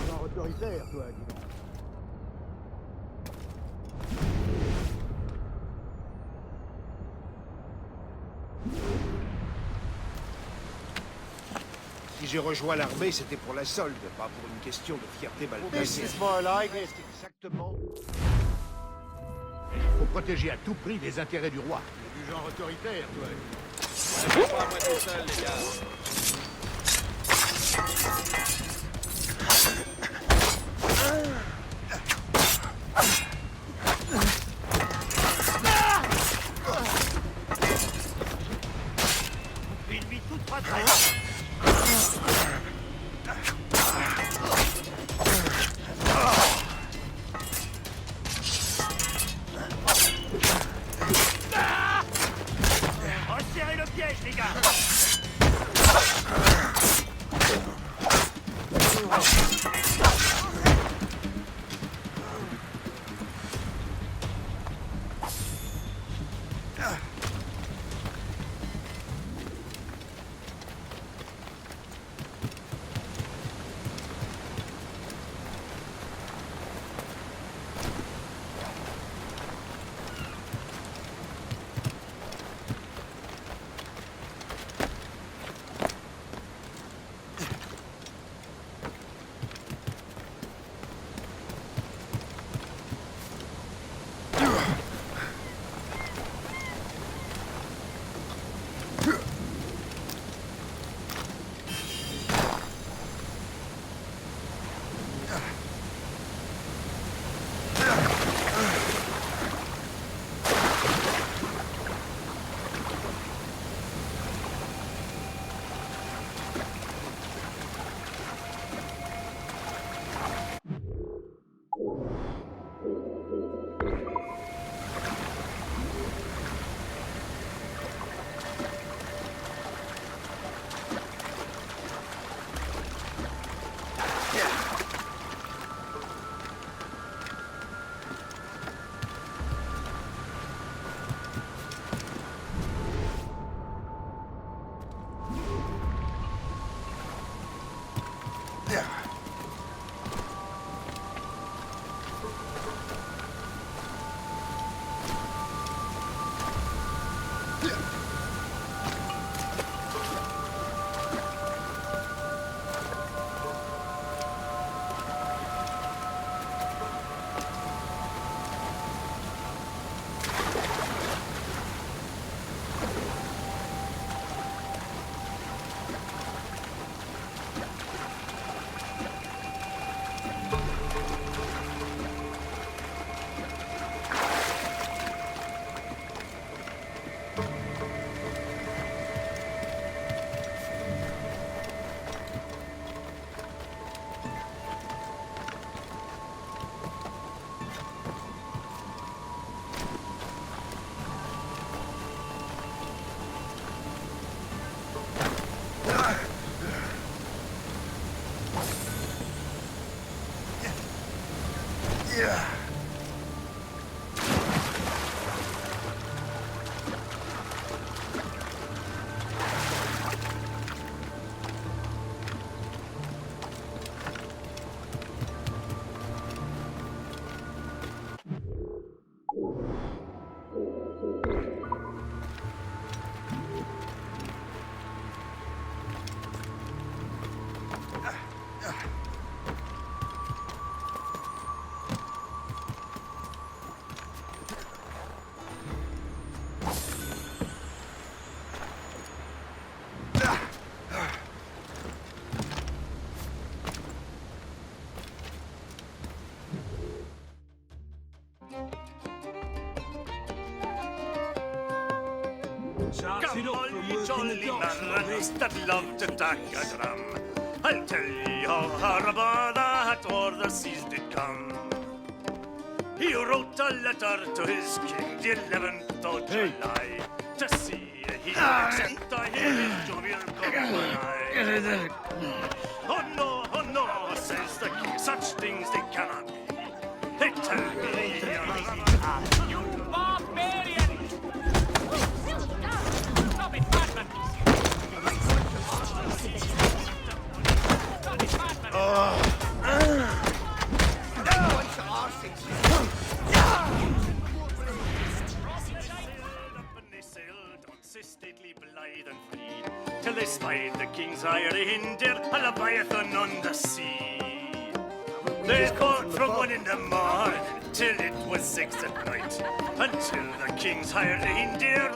Genre autoritaire, toi, dis donc. Si j'ai rejoint l'armée, c'était pour la solde, pas pour une question de fierté balkanienne. This is more like it. Exactement. Il faut protéger à tout prix les intérêts du roi. Du genre autoritaire, toi. Resserrez le piège, les gars! Come on, you jolly man that love to tack a drum. I'll tell ye how horrible that o'er the seas did come. He wrote a letter to his king the 11th of July to see he accept his jovial company. Oh no, says the king, such things they cannot be. They tell me you barbarian! Stop it, Batman! Stately, blithe and free, till they spied the king's ire in dear a Leviathan on the sea. They fought from 1 in the morning till it was 6 at night, until the king's hired reindeer